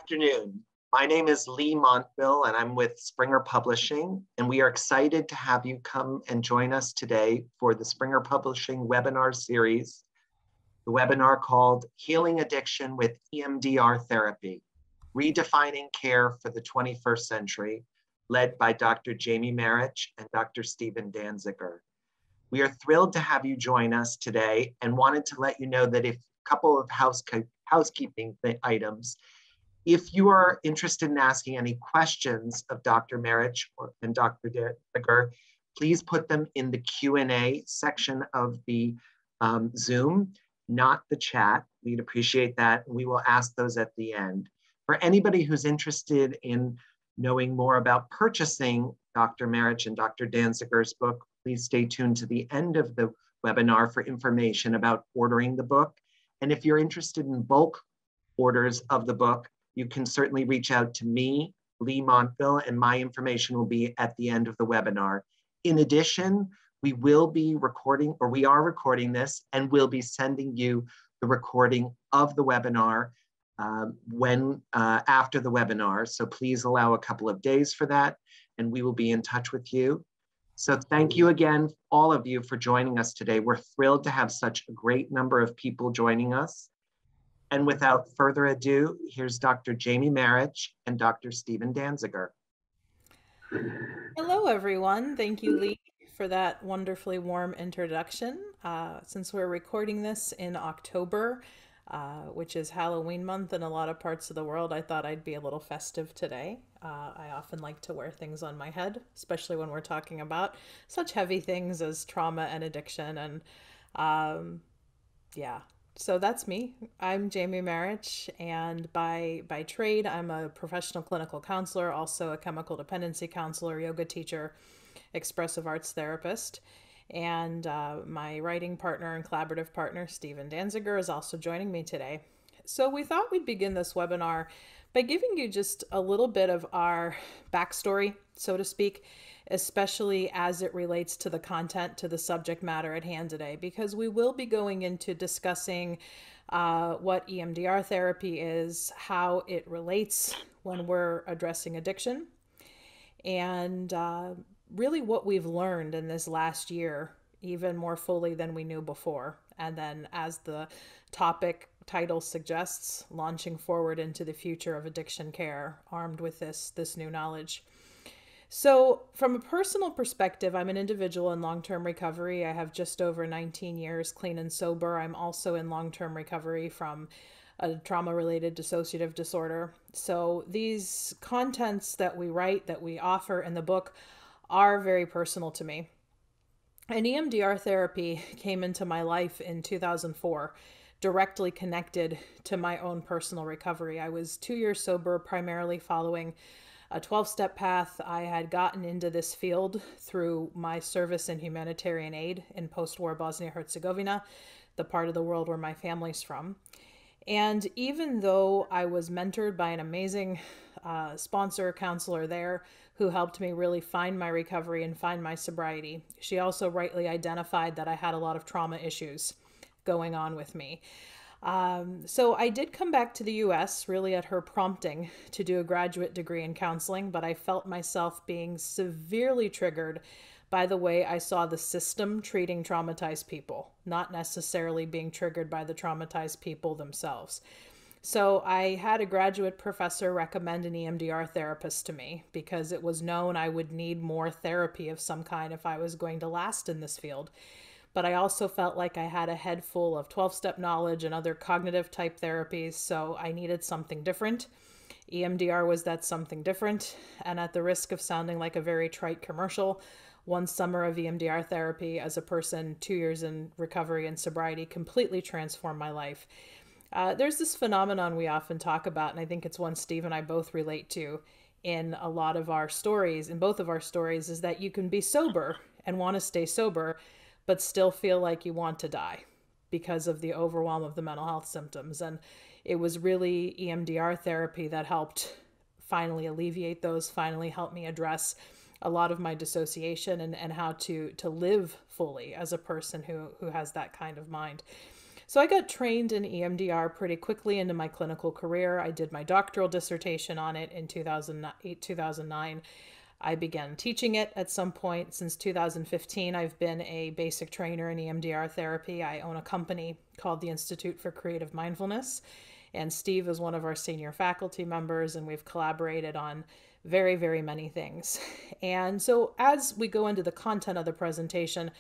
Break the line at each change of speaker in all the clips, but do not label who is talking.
afternoon. My name is Lee Montville, and I'm with Springer Publishing, and we are excited to have you come and join us today for the Springer Publishing webinar series, the webinar called Healing Addiction with EMDR Therapy, Redefining Care for the 21st Century, led by Dr. Jamie Marich and Dr. Stephen Dansiger. We are thrilled to have you join us today and wanted to let you know that if a couple of housekeeping items. If you are interested in asking any questions of Dr. Marich and Dr. Dansiger, please put them in the Q&A section of the Zoom, not the chat. We'd appreciate that. We will ask those at the end. For anybody who's interested in knowing more about purchasing Dr. Marich and Dr. Dansiger's book, please stay tuned to the end of the webinar for information about ordering the book. And if you're interested in bulk orders of the book, you can certainly reach out to me, Lee Montville, and my information will be at the end of the webinar. In addition, we are recording this and we'll be sending you the recording of the webinar after the webinar. So please allow a couple of days for that and we will be in touch with you. So thank you again, all of you, for joining us today. We're thrilled to have such a great number of people joining us. And without further ado, here's Dr. Jamie Marich and Dr. Stephen Dansiger.
Hello, everyone. Thank you, Lee, for that wonderfully warm introduction. Since we're recording this in October, which is Halloween month in a lot of parts of the world, I thought I'd be a little festive today. I often like to wear things on my head, especially when we're talking about such heavy things as trauma and addiction. And yeah. So that's me. I'm Jamie Marich, and by trade, I'm a professional clinical counselor, also a chemical dependency counselor, yoga teacher, expressive arts therapist, and my writing partner and collaborative partner, Stephen Dansiger, is also joining me today. So we thought we'd begin this webinar by giving you just a little bit of our backstory, so to speak, especially as it relates to the content, to the subject matter at hand today, because we will be going into discussing what EMDR therapy is, how it relates when we're addressing addiction, and really what we've learned in this last year, even more fully than we knew before. And then, as the topic title suggests, launching forward into the future of addiction care, armed with this new knowledge. So from a personal perspective, I'm an individual in long-term recovery. I have just over 19 years clean and sober. I'm also in long-term recovery from a trauma-related dissociative disorder. So these contents that we write, that we offer in the book, are very personal to me. And EMDR therapy came into my life in 2004, directly connected to my own personal recovery. I was 2 years sober, primarily following a 12-step path. I had gotten into this field through my service in humanitarian aid in post-war Bosnia-Herzegovina, the part of the world where my family's from. And even though I was mentored by an amazing sponsor, counselor there, who helped me really find my recovery and find my sobriety, she also rightly identified that I had a lot of trauma issues going on with me. So I did come back to the US, really at her prompting, to do a graduate degree in counseling, but I felt myself being severely triggered by the way I saw the system treating traumatized people, not necessarily being triggered by the traumatized people themselves. So I had a graduate professor recommend an EMDR therapist to me because it was known I would need more therapy of some kind if I was going to last in this field. But I also felt like I had a head full of 12-step knowledge and other cognitive type therapies, so I needed something different. EMDR was that something different, and at the risk of sounding like a very trite commercial, one summer of EMDR therapy as a person, 2 years in recovery and sobriety, completely transformed my life. There's this phenomenon we often talk about, and I think it's one Steve and I both relate to in a lot of our stories, in both of our stories, is that you can be sober and want to stay sober, but still feel like you want to die because of the overwhelm of the mental health symptoms. And it was really EMDR therapy that helped finally alleviate those, finally helped me address a lot of my dissociation and how to live fully as a person who has that kind of mind. So I got trained in EMDR pretty quickly into my clinical career. I did my doctoral dissertation on it in 2008, 2009. I began teaching it at some point. Since 2015, I've been a basic trainer in EMDR therapy. I own a company called the Institute for Creative Mindfulness, and Steve is one of our senior faculty members, and we've collaborated on very, very many things. And so as we go into the content of the presentation,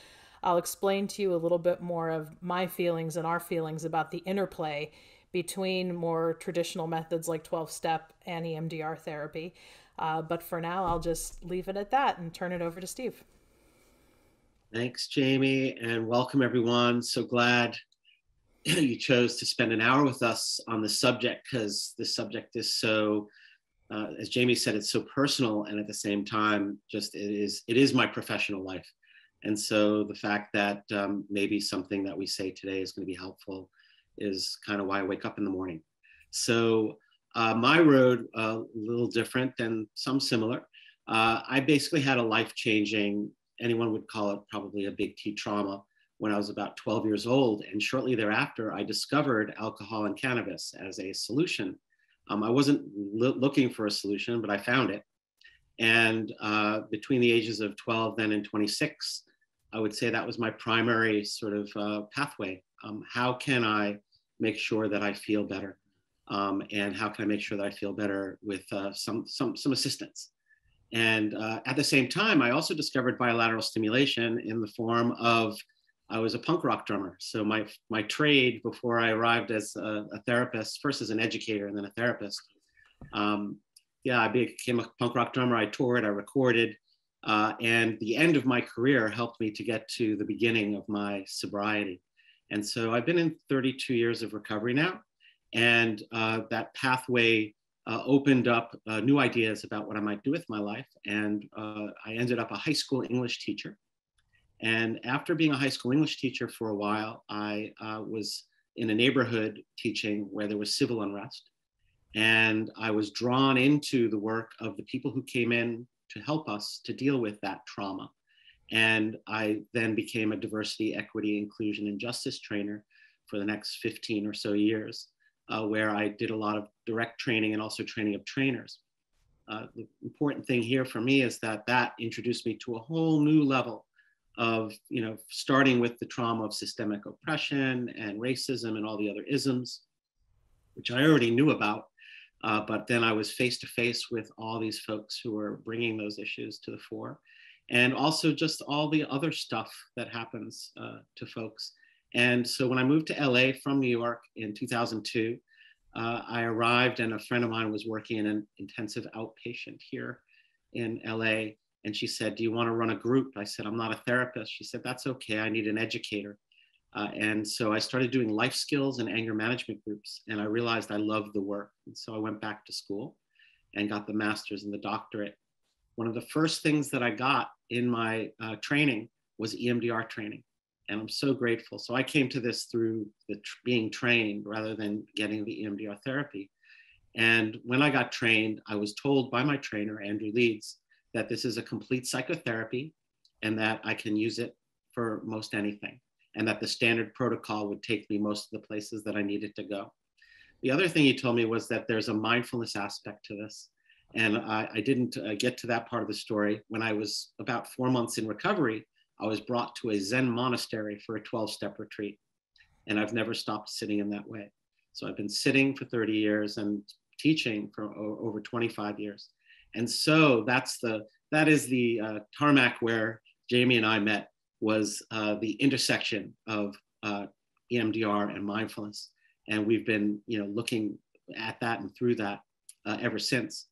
I'll explain to you a little bit more of my feelings and our feelings about the interplay between more traditional methods like 12-step and EMDR therapy. But for now, I'll just leave it at that and turn it over to Steve.
Thanks, Jamie, and welcome everyone. So glad you chose to spend an hour with us on the subject, because this subject is so, as Jamie said, it's so personal, and at the same time, just it is my professional life. And so the fact that maybe something that we say today is going to be helpful is kind of why I wake up in the morning. So my road, a little different and some similar. I basically had a life-changing, anyone would call it probably a big T trauma, when I was about 12 years old. And shortly thereafter, I discovered alcohol and cannabis as a solution. I wasn't looking for a solution, but I found it. And between the ages of 12 then and 26, I would say that was my primary sort of pathway. How can I make sure that I feel better? And how can I make sure that I feel better with some assistance? And at the same time, I also discovered bilateral stimulation in the form of, I was a punk rock drummer. So my trade before I arrived as a therapist, first as an educator and then a therapist. I became a punk rock drummer. I toured, I recorded, and the end of my career helped me to get to the beginning of my sobriety. And so I've been in 32 years of recovery now. And that pathway opened up new ideas about what I might do with my life. And I ended up a high school English teacher. And after being a high school English teacher for a while, I was in a neighborhood teaching where there was civil unrest. And I was drawn into the work of the people who came in to help us to deal with that trauma. And I then became a diversity, equity, inclusion, and justice trainer for the next 15 or so years, where I did a lot of direct training and also training of trainers. The important thing here for me is that introduced me to a whole new level of, starting with the trauma of systemic oppression and racism and all the other isms, which I already knew about. But then I was face to face with all these folks who were bringing those issues to the fore. And also just all the other stuff that happens to folks. And so when I moved to LA from New York in 2002, I arrived and a friend of mine was working in an intensive outpatient here in LA. And she said, "Do you want to run a group?" I said, "I'm not a therapist." She said, "That's okay, I need an educator." And so I started doing life skills and anger management groups. And I realized I loved the work. And so I went back to school and got the master's and the doctorate. One of the first things that I got in my training was EMDR training. And I'm so grateful. So I came to this through being trained rather than getting the EMDR therapy. And when I got trained, I was told by my trainer, Andrew Leeds, that this is a complete psychotherapy and that I can use it for most anything, and that the standard protocol would take me most of the places that I needed to go. The other thing he told me was that there's a mindfulness aspect to this. And I didn't get to that part of the story. When I was about 4 months in recovery, I was brought to a Zen monastery for a 12-step retreat. And I've never stopped sitting in that way. So I've been sitting for 30 years and teaching for over 25 years. And so that is the tarmac where Jamie and I met, was the intersection of EMDR and mindfulness. And we've been looking at that and through that ever since.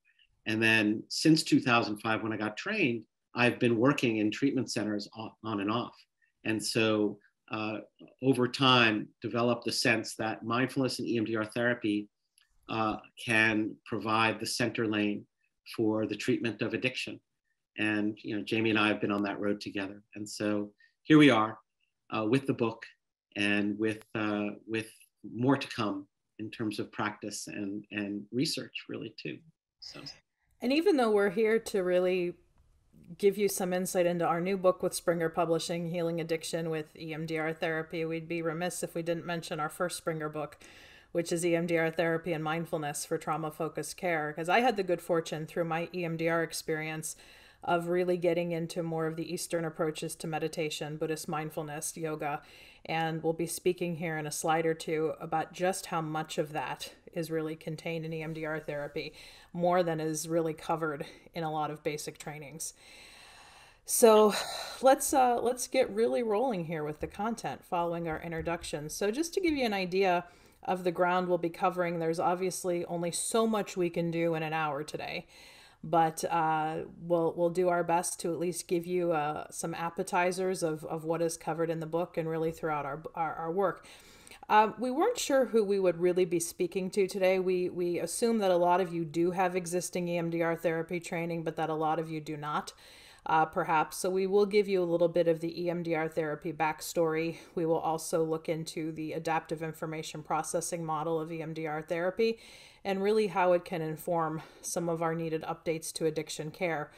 And then since 2005, when I got trained, I've been working in treatment centers on and off. And so over time, developed the sense that mindfulness and EMDR therapy can provide the center lane for the treatment of addiction. And Jamie and I have been on that road together. And so here we are with the book and with more to come in terms of practice and research, really, too. So.
And even though we're here to really give you some insight into our new book with Springer Publishing, Healing Addiction with EMDR Therapy. We'd be remiss if we didn't mention our first Springer book, which is EMDR Therapy and Mindfulness for Trauma-Focused Care, because I had the good fortune through my EMDR experience of really getting into more of the Eastern approaches to meditation, Buddhist mindfulness, yoga, and we'll be speaking here in a slide or two about just how much of that is really contained in EMDR therapy, more than is really covered in a lot of basic trainings. So let's get really rolling here with the content following our introduction. So just to give you an idea of the ground we'll be covering, there's obviously only so much we can do in an hour today. But we'll do our best to at least give you some appetizers of what is covered in the book and really throughout our work. We weren't sure who we would really be speaking to today. We assume that a lot of you do have existing EMDR therapy training, but that a lot of you do not, perhaps. So we will give you a little bit of the EMDR therapy backstory. We will also look into the adaptive information processing model of EMDR therapy, and really how it can inform some of our needed updates to addiction care.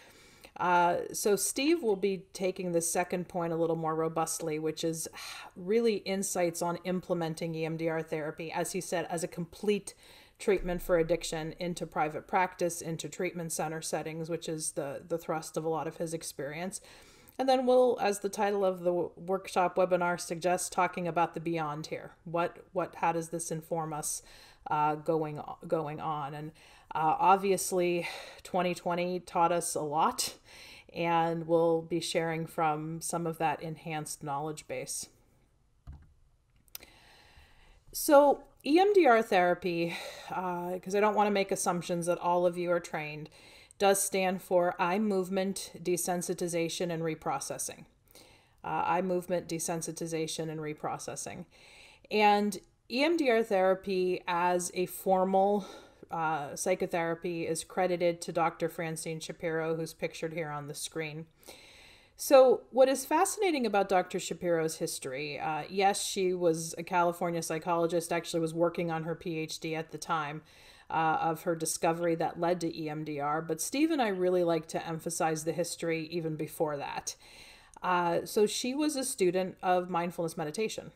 So Steve will be taking the second point a little more robustly, which is really insights on implementing EMDR therapy, as he said, as a complete treatment for addiction into private practice, into treatment center settings, which is the thrust of a lot of his experience. And then we'll, as the title of the workshop webinar suggests, talking about the beyond here. How does this inform us going on? And obviously 2020 taught us a lot, and we'll be sharing from some of that enhanced knowledge base. So EMDR therapy, because I don't want to make assumptions that all of you are trained, does stand for eye movement desensitization and reprocessing. Eye movement desensitization and reprocessing. And EMDR therapy as a formal psychotherapy is credited to Dr. Francine Shapiro, who's pictured here on the screen. So what is fascinating about Dr. Shapiros' history, yes, she was a California psychologist, actually was working on her PhD at the time of her discovery that led to EMDR, but Steve and I really like to emphasize the history even before that. So she was a student of mindfulness meditation.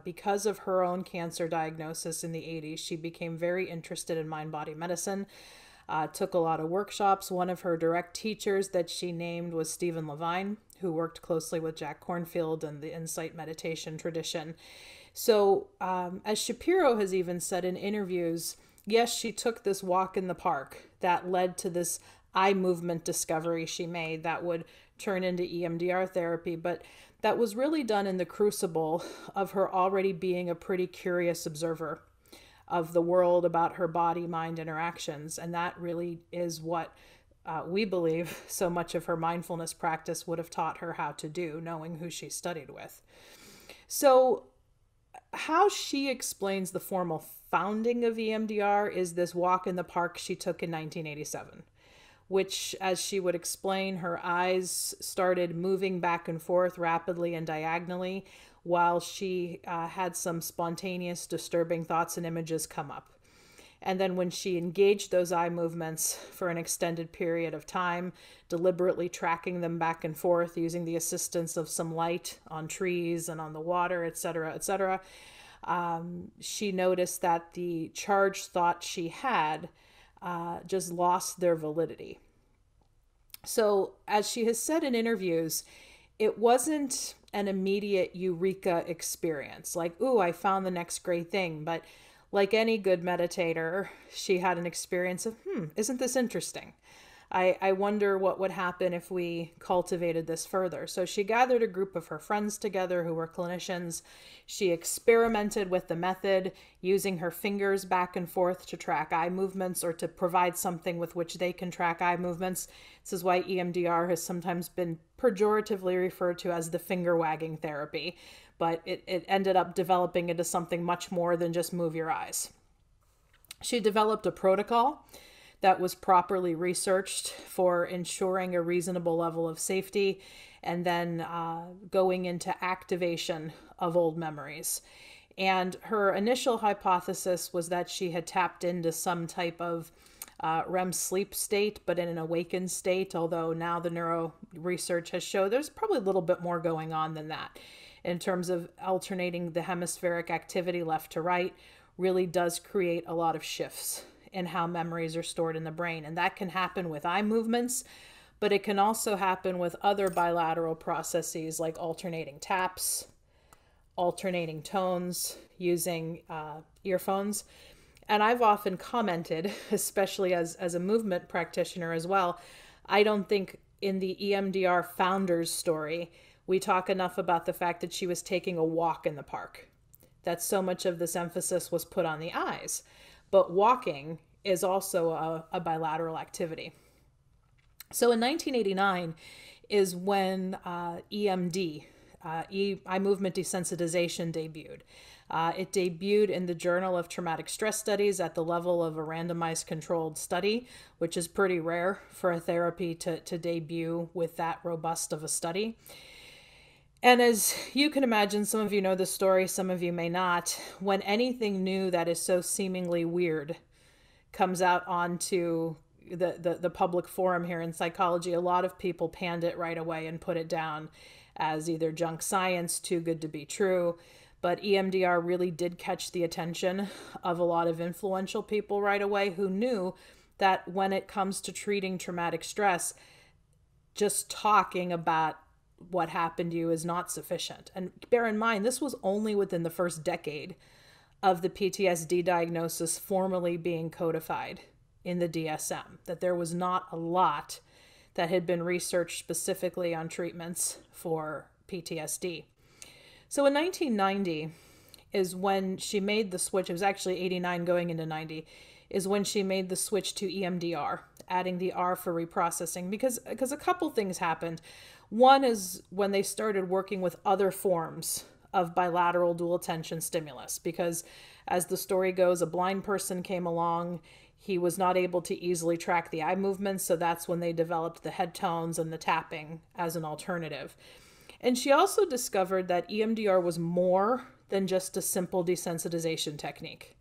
Because of her own cancer diagnosis in the 80s, she became very interested in mind-body medicine, took a lot of workshops. One of her direct teachers that she named was Stephen Levine, who worked closely with Jack Kornfield and the Insight meditation tradition. So as Shapiro has even said in interviews, yes, she took this walk in the park that led to this eye movement discovery she made that would turn into EMDR therapy, but that was really done in the crucible of her already being a pretty curious observer of the world, about her body-mind interactions. And that really is what we believe so much of her mindfulness practice would have taught her how to do, knowing who she studied with. So how she explains the formal founding of EMDR is this walk in the park she took in 1987. Which, as she would explain, her eyes started moving back and forth rapidly and diagonally while she had some spontaneous disturbing thoughts and images come up. And then when she engaged those eye movements for an extended period of time, deliberately tracking them back and forth using the assistance of some light on trees and on the water, etc., she noticed that the charged thoughts she had just lost their validity. So as she has said in interviews, it wasn't an immediate eureka experience, like, ooh, I found the next great thing. But like any good meditator, she had an experience of, isn't this interesting? I wonder what would happen if we cultivated this further. So she gathered a group of her friends together who were clinicians. She experimented with the method, using her fingers back and forth to track eye movements or to provide something with which they can track eye movements. This is why EMDR has sometimes been pejoratively referred to as the finger wagging therapy, but it ended up developing into something much more than just move your eyes. She developed a protocol that was properly researched for ensuring a reasonable level of safety, and then going into activation of old memories. And her initial hypothesis was that she had tapped into some type of REM sleep state, but in an awakened state, although now the neuro research has shown there's probably a little bit more going on than that in terms of alternating the hemispheric activity left to right really does create a lot of shifts in how memories are stored in the brain. And that can happen with eye movements, but it can also happen with other bilateral processes like alternating taps, alternating tones, using earphones. And I've often commented, especially as a movement practitioner as well, I don't think in the EMDR founder's story, we talk enough about the fact that she was taking a walk in the park. That so much of this emphasis was put on the eyes. But walking is also a bilateral activity. So in 1989 is when EMD, eye movement desensitization, debuted. It debuted in the Journal of Traumatic Stress Studies at the level of a randomized controlled study, which is pretty rare for a therapy to debut with that robust of a study. And as you can imagine, some of you know the story, some of you may not. When anything new that is so seemingly weird comes out onto the public forum here in psychology, a lot of people panned it right away and put it down as either junk science, too good to be true. But EMDR really did catch the attention of a lot of influential people right away who knew that when it comes to treating traumatic stress, just talking about what happened to you is not sufficient. And bear in mind, this was only within the first decade of the PTSD diagnosis formally being codified in the DSM, that there was not a lot that had been researched specifically on treatments for PTSD. So in 1990 is when she made the switch. It was actually 89 going into 90 is when she made the switch to EMDR, adding the R for reprocessing, because a couple things happened. One is when they started working with other forms of bilateral dual attention stimulus, because as the story goes, a blind person came along. He was not able to easily track the eye movements, so that's when they developed the head tones and the tapping as an alternative. And she also discovered that EMDR was more than just a simple desensitization technique.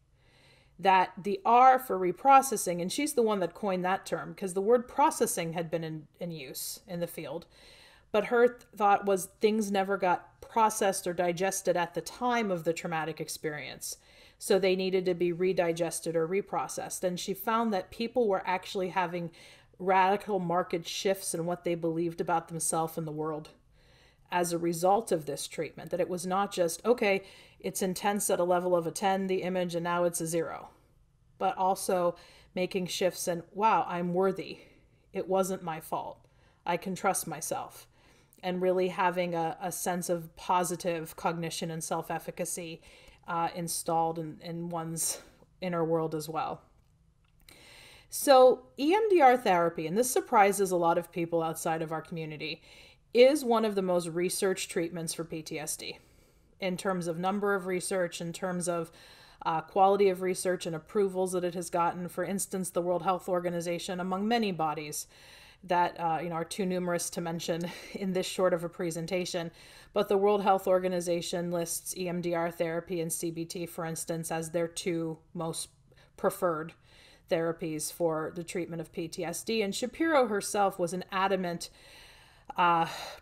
That the R for reprocessing, and she's the one that coined that term because the word processing had been in use in the field, but her thought was things never got processed or digested at the time of the traumatic experience. So they needed to be redigested or reprocessed. And she found that people were actually having radical market shifts in what they believed about themselves and the world as a result of this treatment. That it was not just, okay, it's intense at a level of a 10, the image, and now it's a 0. But also making shifts in, wow, I'm worthy. It wasn't my fault. I can trust myself. And really having a sense of positive cognition and self-efficacy installed in one's inner world as well. So EMDR therapy, and this surprises a lot of people outside of our community, is one of the most researched treatments for PTSD in terms of number of research, in terms of quality of research and approvals that it has gotten. For instance, the World Health Organization, among many bodies that are too numerous to mention in this short of a presentation, but the World Health Organization lists EMDR therapy and CBT, for instance, as their two most preferred therapies for the treatment of PTSD. And Shapiro herself was an adamant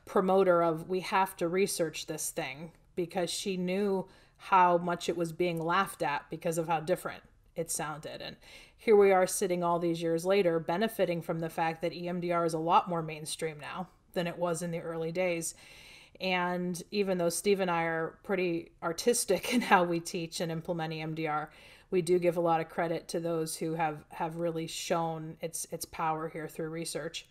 promoter of, we have to research this thing, because she knew how much it was being laughed at because of how different it sounded. And here we are sitting all these years later benefiting from the fact that EMDR is a lot more mainstream now than it was in the early days. And even though Steve and I are pretty artistic in how we teach and implement EMDR, we do give a lot of credit to those who have really shown its power here through research.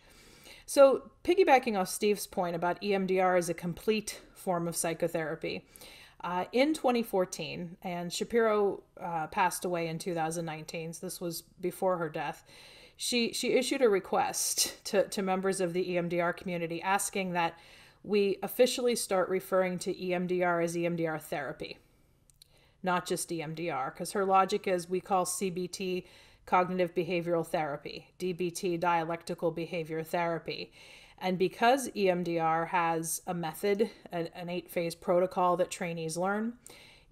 So piggybacking off Steve's point about EMDR as a complete form of psychotherapy, in 2014, and Shapiro passed away in 2019, so this was before her death, she issued a request to members of the EMDR community asking that we officially start referring to EMDR as EMDR therapy, not just EMDR, because her logic is we call CBT cognitive behavioral therapy, DBT dialectical behavior therapy. And because EMDR has a method, an 8-phase protocol that trainees learn,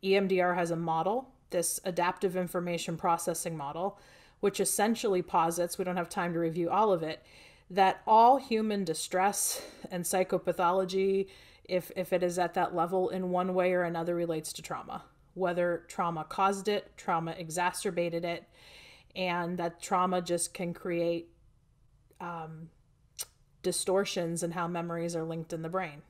EMDR has a model, this adaptive information processing model, which essentially posits, we don't have time to review all of it, that all human distress and psychopathology, if it is at that level in one way or another, relates to trauma. Whether trauma caused it, trauma exacerbated it, and that trauma just can create distortions in how memories are linked in the brain.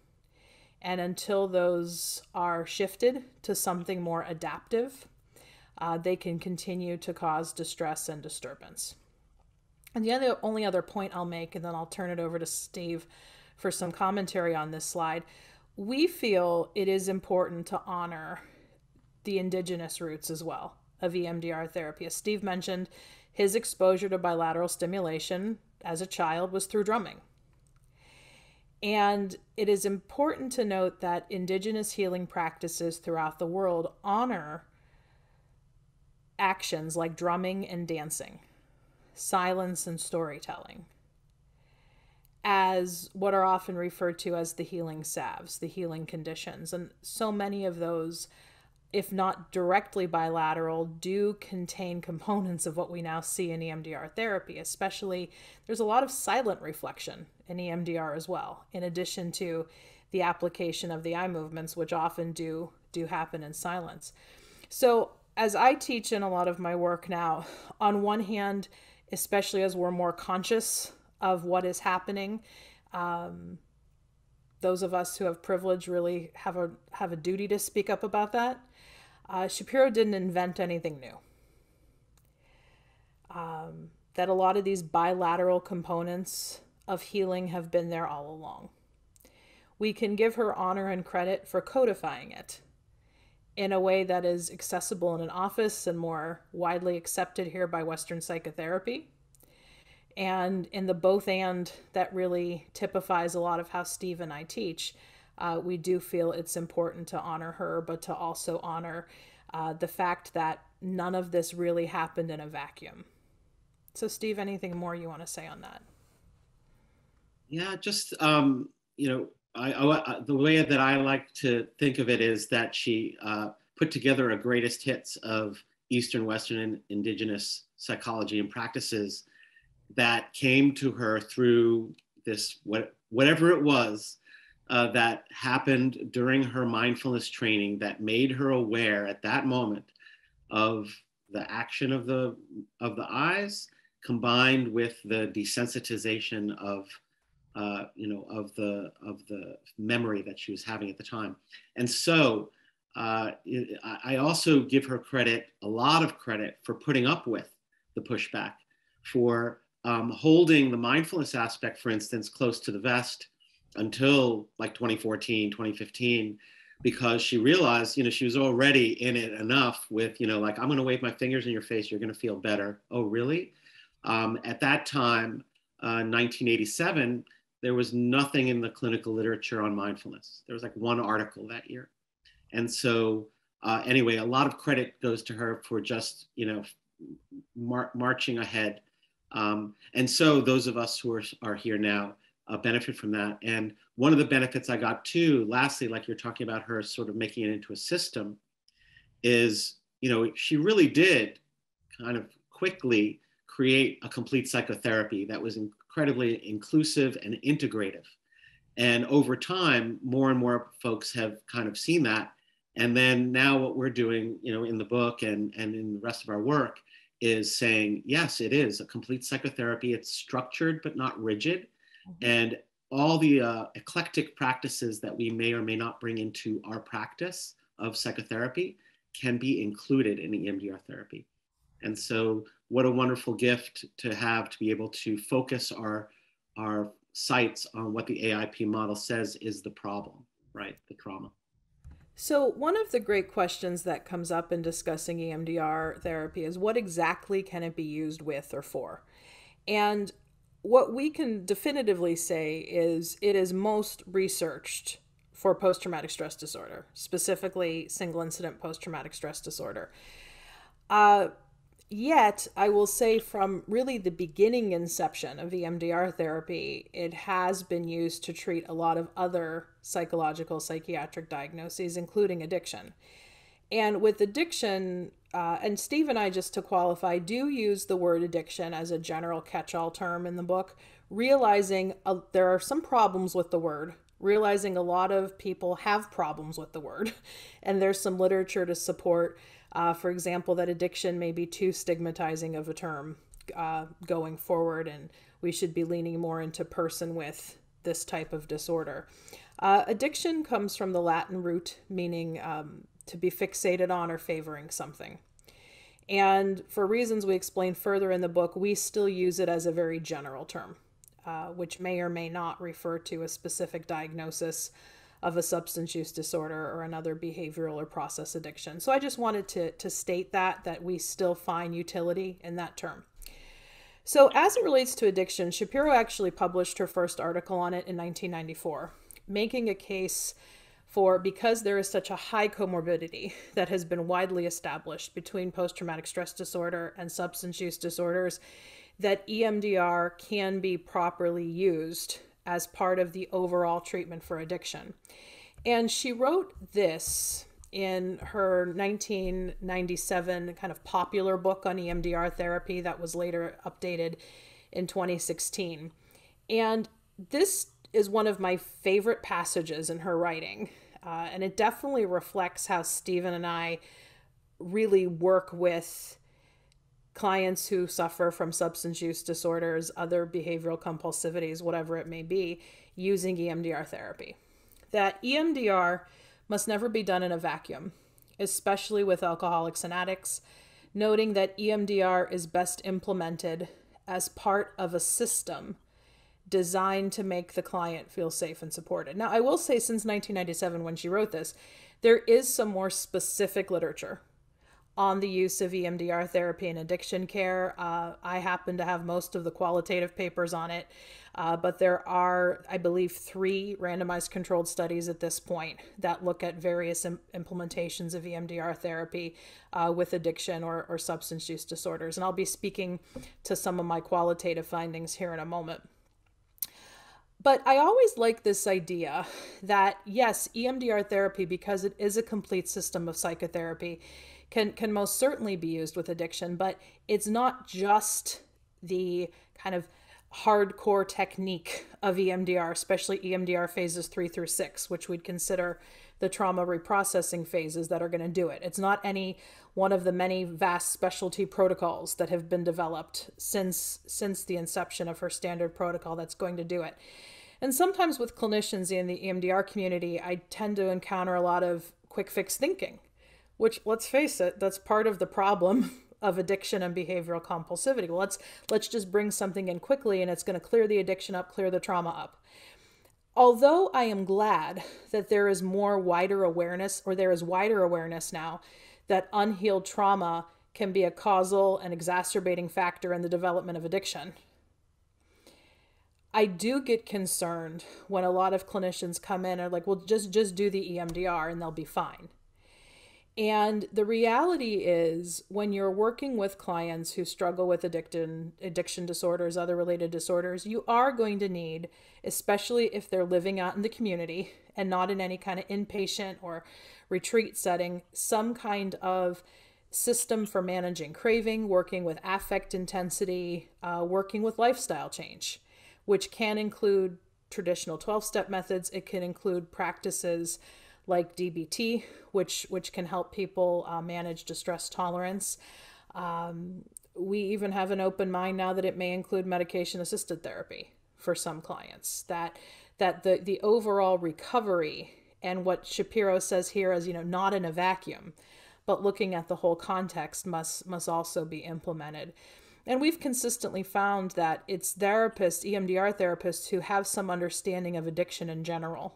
And until those are shifted to something more adaptive, they can continue to cause distress and disturbance. And the only other point I'll make, and then I'll turn it over to Steve for some commentary on this slide, we feel it is important to honor the indigenous roots as well of EMDR therapy. As Steve mentioned, his exposure to bilateral stimulation as a child was through drumming. And it is important to note that indigenous healing practices throughout the world honor actions like drumming and dancing, silence and storytelling, as what are often referred to as the healing salves, the healing conditions. And so many of those, if not directly bilateral, do contain components of what we now see in EMDR therapy. Especially, there's a lot of silent reflection in EMDR as well, in addition to the application of the eye movements, which often do happen in silence. So as I teach in a lot of my work now, on one hand, especially as we're more conscious of what is happening, those of us who have privilege really have a duty to speak up about that. Shapiro didn't invent anything new. That a lot of these bilateral components of healing have been there all along. We can give her honor and credit for codifying it in a way that is accessible in an office and more widely accepted here by Western psychotherapy. And in the both and that really typifies a lot of how Steve and I teach, we do feel it's important to honor her, but to also honor the fact that none of this really happened in a vacuum. So Steve, anything more you want to say on that?
Yeah, just, the way that I like to think of it is that she put together a greatest hits of Eastern, Western, and indigenous psychology and practices that came to her through this, whatever it was that happened during her mindfulness training, that made her aware at that moment of the action of the eyes, combined with the desensitization of the memory that she was having at the time. And so I also give her a lot of credit for putting up with the pushback, for holding the mindfulness aspect, for instance, close to the vest until like 2014, 2015, because she realized, she was already in it enough with, like, I'm going to wave my fingers in your face, you're going to feel better. Oh, really? At that time, 1987, there was nothing in the clinical literature on mindfulness. There was like one article that year. And so anyway, a lot of credit goes to her for just, marching ahead. And so those of us who are here now benefit from that. And one of the benefits I got too, lastly, like you're talking about her sort of making it into a system, is, she really did kind of quickly create a complete psychotherapy that was incredibly inclusive and integrative. And over time, more and more folks have kind of seen that. And then now what we're doing, in the book and in the rest of our work is saying, yes, it is a complete psychotherapy. It's structured, but not rigid. And all the eclectic practices that we may or may not bring into our practice of psychotherapy can be included in EMDR therapy. And so what a wonderful gift to have, to be able to focus our sights on what the AIP model says is the problem, right? The trauma.
So one of the great questions that comes up in discussing EMDR therapy is, what exactly can it be used with or for? And what we can definitively say is it is most researched for post-traumatic stress disorder, specifically single incident post-traumatic stress disorder. Yet, I will say from really the beginning inception of EMDR therapy, it has been used to treat a lot of other psychological, psychiatric diagnoses, including addiction. And with addiction, and Steve and I, just to qualify, do use the word addiction as a general catch-all term in the book, realizing there are some problems with the word, realizing a lot of people have problems with the word. And there's some literature to support, for example, that addiction may be too stigmatizing of a term going forward, and we should be leaning more into person with this type of disorder. Addiction comes from the Latin root meaning to be fixated on or favoring something. And for reasons we explain further in the book, we still use it as a very general term, which may or may not refer to a specific diagnosis of a substance use disorder or another behavioral or process addiction. So I just wanted to state that we still find utility in that term. So as it relates to addiction, Shapiro actually published her first article on it in 1994, making a case for, because there is such a high comorbidity that has been widely established between post-traumatic stress disorder and substance use disorders, that EMDR can be properly used as part of the overall treatment for addiction. And she wrote this in her 1997 kind of popular book on EMDR therapy that was later updated in 2016. And this is one of my favorite passages in her writing. And it definitely reflects how Stephen and I really work with clients who suffer from substance use disorders, other behavioral compulsivities, whatever it may be, using EMDR therapy. That EMDR must never be done in a vacuum, especially with alcoholics and addicts, noting that EMDR is best implemented as part of a system designed to make the client feel safe and supported. Now, I will say, since 1997, when she wrote this, there is some more specific literature on the use of EMDR therapy in addiction care. I happen to have most of the qualitative papers on it, but there are, I believe, 3 randomized controlled studies at this point that look at various implementations of EMDR therapy with addiction or substance use disorders. And I'll be speaking to some of my qualitative findings here in a moment. But I always like this idea that, yes, EMDR therapy, because it is a complete system of psychotherapy, can most certainly be used with addiction, but it's not just the kind of hardcore technique of EMDR, especially EMDR phases 3 through 6, which we'd consider the trauma reprocessing phases that are going to do it. It's not any one of the many vast specialty protocols that have been developed since the inception of her standard protocol that's going to do it. And sometimes with clinicians in the EMDR community, I tend to encounter a lot of quick fix thinking, which, let's face it, that's part of the problem of addiction and behavioral compulsivity. Well, let's just bring something in quickly and it's going to clear the addiction up, clear the trauma up. Although I am glad that there is wider awareness now that unhealed trauma can be a causal and exacerbating factor in the development of addiction, I do get concerned when a lot of clinicians come in and are like, well, just do the EMDR and they'll be fine. And the reality is, when you're working with clients who struggle with addiction disorders, other related disorders, you are going to need, especially if they're living out in the community and not in any kind of inpatient or retreat setting, some kind of system for managing craving, working with affect intensity, working with lifestyle change, which can include traditional 12-step methods. It can include practices like DBT, which can help people manage distress tolerance. We even have an open mind now that it may include medication-assisted therapy for some clients. That the overall recovery, and what Shapiro says here as, not in a vacuum, but looking at the whole context, must also be implemented. And we've consistently found that it's therapists, EMDR therapists, who have some understanding of addiction in general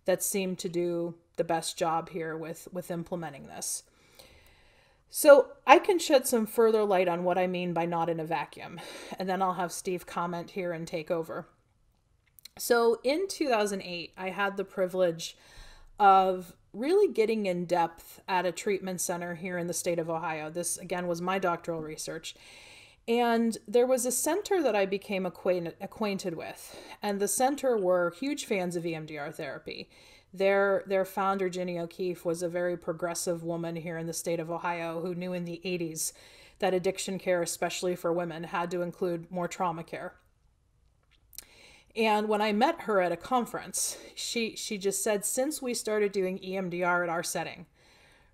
that seem to do the best job here with implementing this. So I can shed some further light on what I mean by not in a vacuum, and then I'll have Steve comment here and take over. So in 2008, I had the privilege of really getting in depth at a treatment center here in the state of Ohio. This, again, was my doctoral research. And there was a center that I became acquainted with, and the center were huge fans of EMDR therapy. their founder, Ginny O'Keefe, was a very progressive woman here in the state of Ohio who knew in the 80s that addiction care, especially for women, had to include more trauma care. And when I met her at a conference, she just said, since we started doing EMDR at our setting,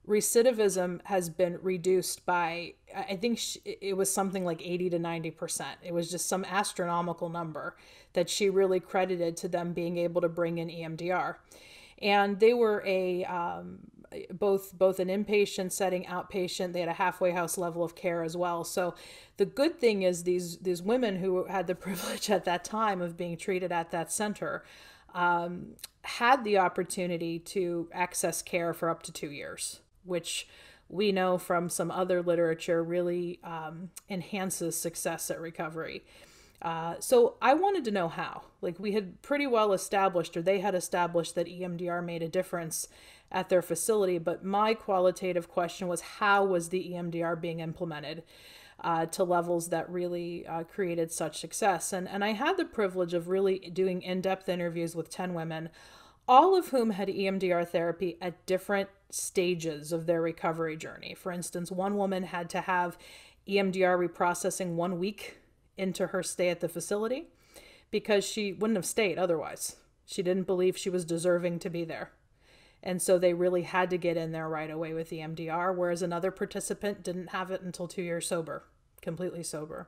recidivism has been reduced by, I think it was something like 80 to 90%. It was just some astronomical number that she really credited to them being able to bring in EMDR. And they were both an inpatient setting, outpatient. They had a halfway house level of care as well. So the good thing is these women who had the privilege at that time of being treated at that center had the opportunity to access care for up to 2 years, which we know from some other literature really enhances success at recovery. So I wanted to know how. Like, we had pretty well established, or they had established, that EMDR made a difference at their facility, but my qualitative question was, how was the EMDR being implemented to levels that really created such success? And I had the privilege of really doing in-depth interviews with 10 women, all of whom had EMDR therapy at different stages of their recovery journey. For instance, one woman had to have EMDR reprocessing 1 week into her stay at the facility because she wouldn't have stayed otherwise. She didn't believe she was deserving to be there. And so they really had to get in there right away with EMDR, whereas another participant didn't have it until 2 years sober, completely sober.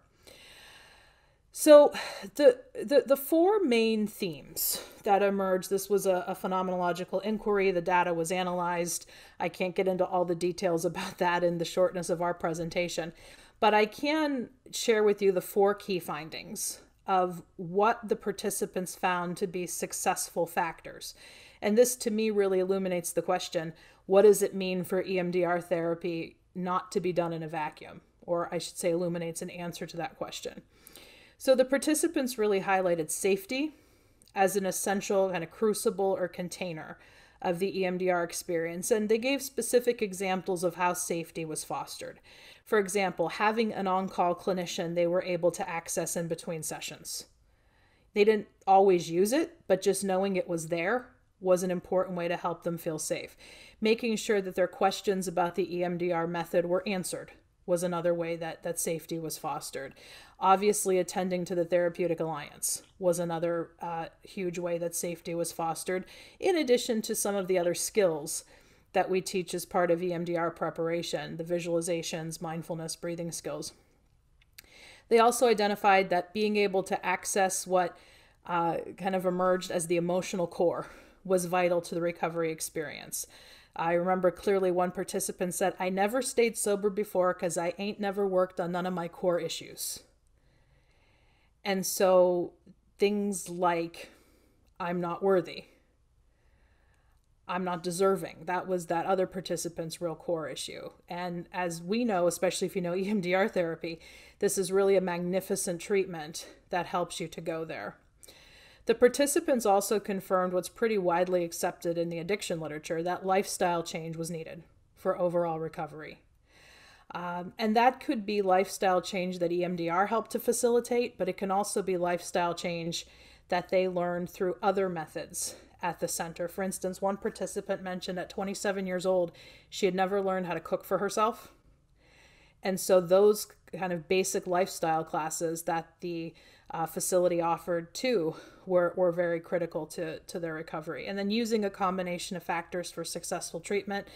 So the four main themes that emerged, this was a phenomenological inquiry. The data was analyzed. I can't get into all the details about that in the shortness of our presentation, but I can share with you the 4 key findings of what the participants found to be successful factors. And this, to me, really illuminates the question, what does it mean for EMDR therapy not to be done in a vacuum? Or I should say illuminates an answer to that question. So the participants really highlighted safety as an essential kind of crucible or container of the EMDR experience. And they gave specific examples of how safety was fostered. For example, having an on-call clinician they were able to access in between sessions. They didn't always use it, but just knowing it was there was an important way to help them feel safe. Making sure that their questions about the EMDR method were answered was another way that safety was fostered. Obviously, attending to the therapeutic alliance was another huge way that safety was fostered, in addition to some of the other skills that we teach as part of EMDR preparation, the visualizations, mindfulness, breathing skills. They also identified that being able to access what kind of emerged as the emotional core was vital to the recovery experience. I remember clearly one participant said, "I never stayed sober before because I ain't never worked on none of my core issues." And so things like, I'm not worthy, I'm not deserving, that was that other participant's real core issue. And as we know, especially if you know EMDR therapy, this is really a magnificent treatment that helps you to go there. The participants also confirmed what's pretty widely accepted in the addiction literature, that lifestyle change was needed for overall recovery. And that could be lifestyle change that EMDR helped to facilitate, but it can also be lifestyle change that they learned through other methods at the center. For instance, one participant mentioned at 27 years old, she had never learned how to cook for herself. And so those kind of basic lifestyle classes that the facility offered too were very critical to their recovery. And then using a combination of factors for successful treatment,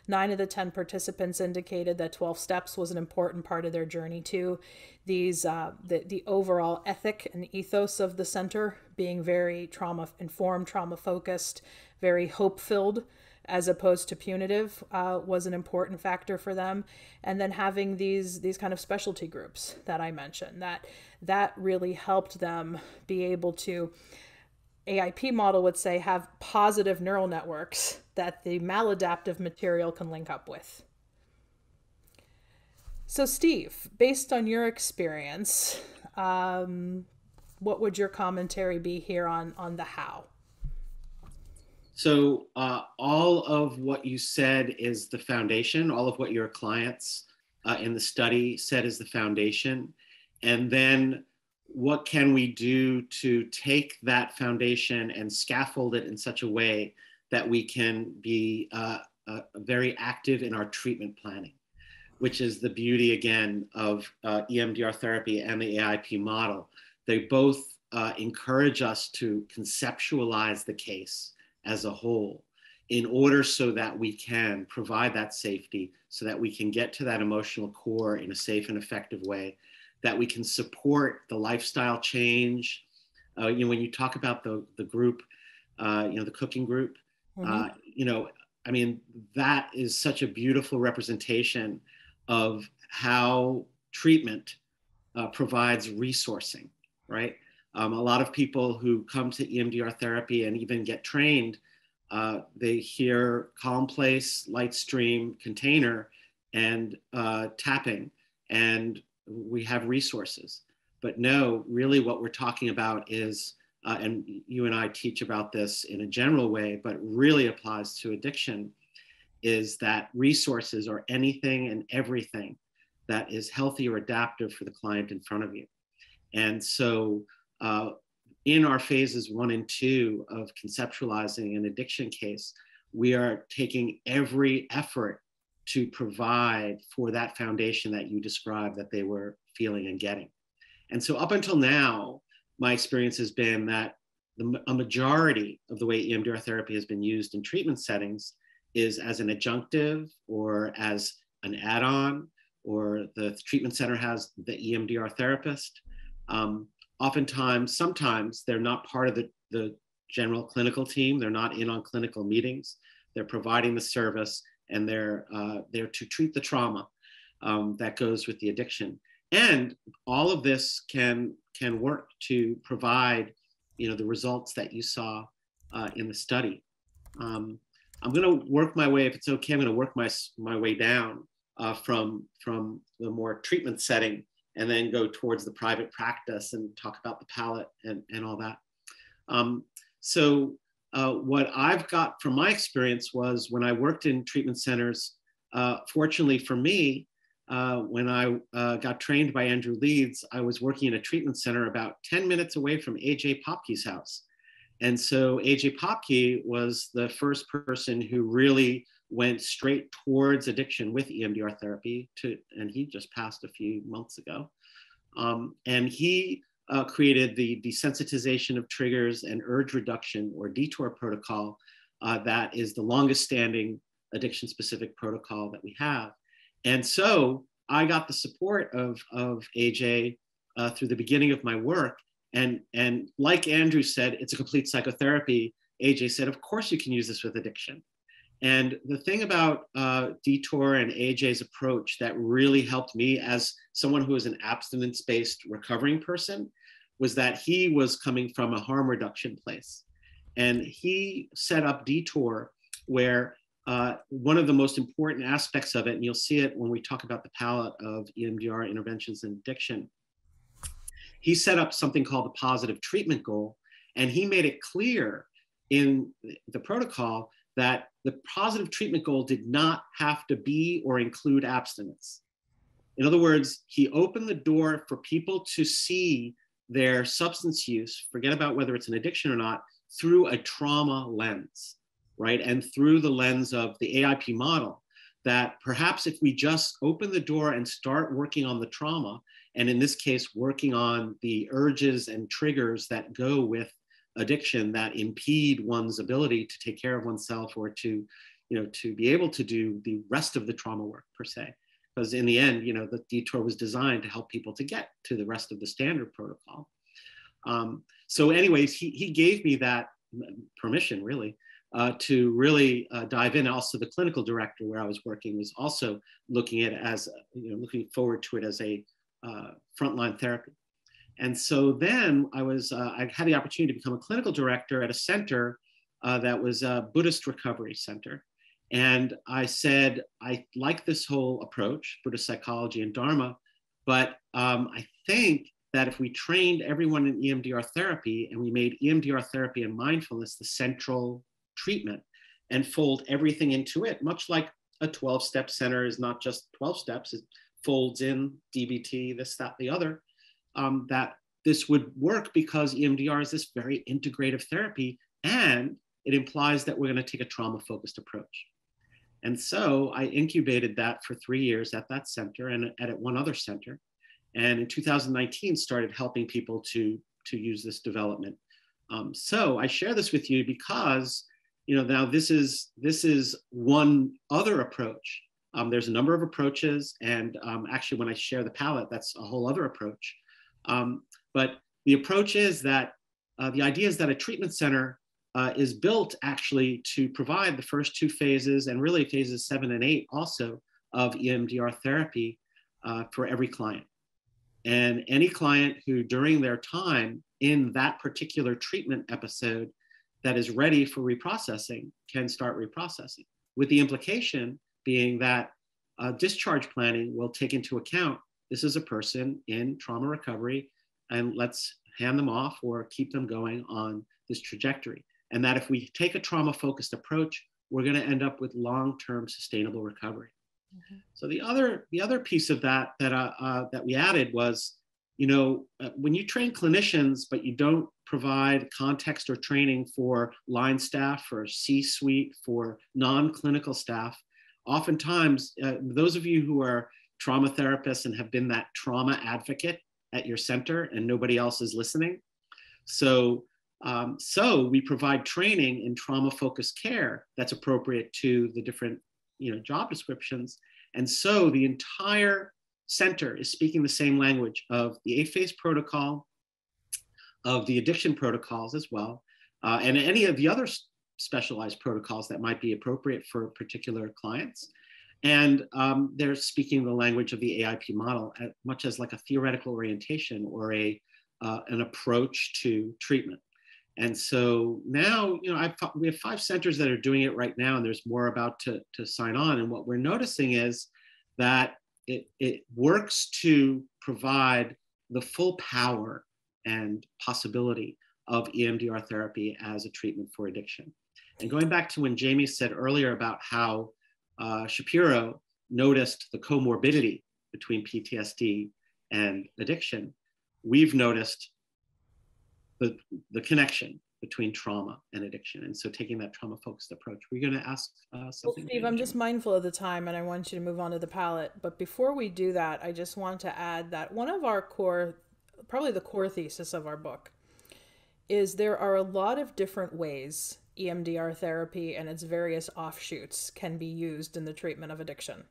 9 of the 10 participants indicated that 12 steps was an important part of their journey too. These the overall ethic and ethos of the center being very trauma-informed, trauma-focused, very hope-filled, as opposed to punitive, was an important factor for them. And then having these kind of specialty groups that I mentioned, that really helped them be able to, AIP model would say, have positive neural networks that the maladaptive material can link up with. So Steve, based on your experience, what would your commentary be here on the how?
So all of what you said is the foundation. All of what your clients in the study said is the foundation. And then what can we do to take that foundation and scaffold it in such a way that we can be very active in our treatment planning, which is the beauty, again, of EMDR therapy and the AIP model. They both encourage us to conceptualize the case as a whole in order so that we can provide that safety, so that we can get to that emotional core in a safe and effective way, that we can support the lifestyle change. When you talk about the group, the cooking group, I mean, that is such a beautiful representation of how treatment provides resourcing, right? A lot of people who come to EMDR therapy and even get trained, they hear calm place, light stream, container, and tapping, and we have resources. But no, really what we're talking about is, and you and I teach about this in a general way, but really applies to addiction, is that resources are anything and everything that is healthy or adaptive for the client in front of you. And so in our phases 1 and 2 of conceptualizing an addiction case, we are taking every effort to provide for that foundation that you described that they were feeling and getting. And so up until now, my experience has been that a majority of the way EMDR therapy has been used in treatment settings is as an adjunctive or as an add-on, or the treatment center has the EMDR therapist. Oftentimes, sometimes they're not part of the general clinical team. They're not in on clinical meetings. They're providing the service, and they're there to treat the trauma that goes with the addiction. And all of this can work to provide, the results that you saw in the study. I'm going to work my way, if it's okay, I'm going to work my way down from the more treatment setting, and then go towards the private practice and talk about the palate and all that. So what I've got from my experience was when I worked in treatment centers, fortunately for me, when I got trained by Andrew Leeds, I was working in a treatment center about 10 minutes away from A.J. Popke's house. And so A.J. Popke was the first person who really went straight towards addiction with EMDR therapy, and he just passed a few months ago. And he created the desensitization of triggers and urge reduction, or DETOR protocol, that is the longest standing addiction-specific protocol that we have. And so I got the support of AJ through the beginning of my work. And like Andrew said, it's a complete psychotherapy. AJ said, of course you can use this with addiction. And the thing about DETOR and AJ's approach that really helped me as someone who is an abstinence-based recovering person was that he was coming from a harm reduction place. And he set up DETOR where one of the most important aspects of it, and you'll see it when we talk about the palette of EMDR interventions in addiction, he set up something called the positive treatment goal. And he made it clear in the protocol that the positive treatment goal did not have to be or include abstinence. In other words, he opened the door for people to see their substance use, forget about whether it's an addiction or not, through a trauma lens, right? And through the lens of the AIP model, that perhaps if we just open the door and start working on the trauma, and in this case, working on the urges and triggers that go with addiction that impede one's ability to take care of oneself, or to be able to do the rest of the trauma work per se. Because in the end, the DETOR was designed to help people to get to the rest of the standard protocol. So anyways, he gave me that permission really to really dive in. Also, the clinical director where I was working was also looking at it as, looking forward to it as a frontline therapy. And so then I had the opportunity to become a clinical director at a center that was a Buddhist recovery center. And I said, I like this whole approach, Buddhist psychology and Dharma, but I think that if we trained everyone in EMDR therapy and we made EMDR therapy and mindfulness the central treatment and fold everything into it, much like a 12-step center is not just 12 steps, it folds in DBT, this, that, the other, that this would work because EMDR is this very integrative therapy, and it implies that we're going to take a trauma-focused approach. And so I incubated that for 3 years at that center and at one other center. And in 2019, started helping people to use this development. So I share this with you because, now this is one other approach. There's a number of approaches, and actually when I share the palette, that's a whole other approach. But the approach is that, the idea is that a treatment center is built actually to provide the first 2 phases, and really phases 7 and 8 also, of EMDR therapy for every client. And any client who during their time in that particular treatment episode that is ready for reprocessing can start reprocessing, with the implication being that discharge planning will take into account, this is a person in trauma recovery, and let's hand them off or keep them going on this trajectory. And that if we take a trauma-focused approach, we're going to end up with long-term sustainable recovery. Mm-hmm. So the other piece of that we added was, when you train clinicians, but you don't provide context or training for line staff, for C-suite, for non-clinical staff, oftentimes, those of you who are trauma therapists and have been that trauma advocate at your center and nobody else is listening. So we provide training in trauma-focused care that's appropriate to the different job descriptions. And so the entire center is speaking the same language of the 8-phase protocol, of the addiction protocols as well, and any of the other specialized protocols that might be appropriate for particular clients. And they're speaking the language of the AIP model, much as like a theoretical orientation or an approach to treatment. And so now, we have 5 centers that are doing it right now, and there's more about to sign on. And what we're noticing is that it works to provide the full power and possibility of EMDR therapy as a treatment for addiction. And going back to when Jamie said earlier about how Shapiro noticed the comorbidity between PTSD and addiction, we've noticed the connection between trauma and addiction. And so taking that trauma-focused approach, we're going to ask something.
Well, Steve, I'm just mindful of the time and I want you to move on to the palette. But before we do that, I just want to add that one of our probably the core thesis of our book is there are a lot of different ways EMDR therapy and its various offshoots can be used in the treatment of addiction.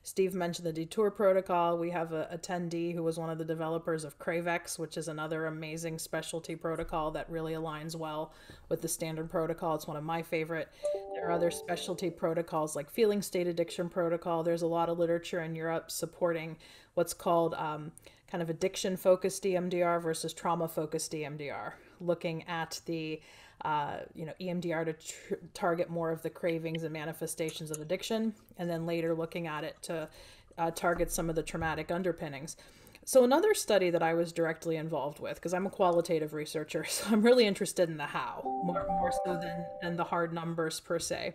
Steve mentioned the Detour protocol. We have an attendee who was one of the developers of Cravex, which is another amazing specialty protocol that really aligns well with the standard protocol. It's one of my favorite. There are other specialty protocols like feeling state addiction protocol. There's a lot of literature in Europe supporting what's called kind of addiction-focused EMDR versus trauma-focused EMDR, looking at the EMDR to target more of the cravings and manifestations of addiction, and then later looking at it to target some of the traumatic underpinnings. So another study that I was directly involved with, because I'm a qualitative researcher, so I'm really interested in the how, more so than the hard numbers per se.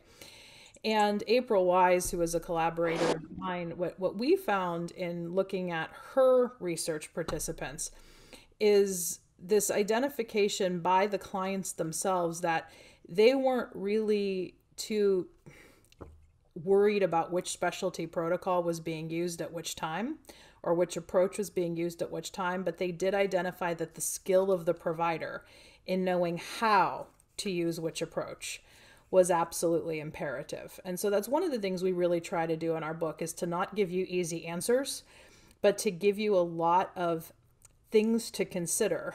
And April Wise, who is a collaborator of mine, what we found in looking at her research participants is this identification by the clients themselves that they weren't really too worried about which specialty protocol was being used at which time or which approach was being used at which time, but they did identify that the skill of the provider in knowing how to use which approach was absolutely imperative. And so that's one of the things we really try to do in our book, is to not give you easy answers, but to give you a lot of things to consider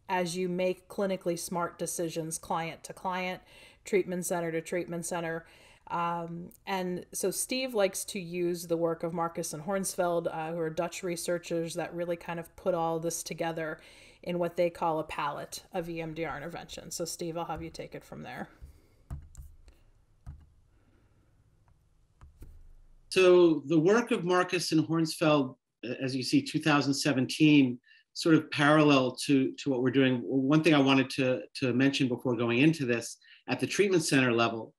as you make clinically smart decisions, client to client, treatment center to treatment center. And so Steve likes to use the work of Marcus and Hornsfeld, who are Dutch researchers that really kind of put all this together in what they call a palette of EMDR intervention. So Steve, I'll have you take it from there.
So the work of Marcus and Hornsfeld, as you see, 2017, sort of parallel to what we're doing. One thing I wanted to mention before going into this, at the treatment center level,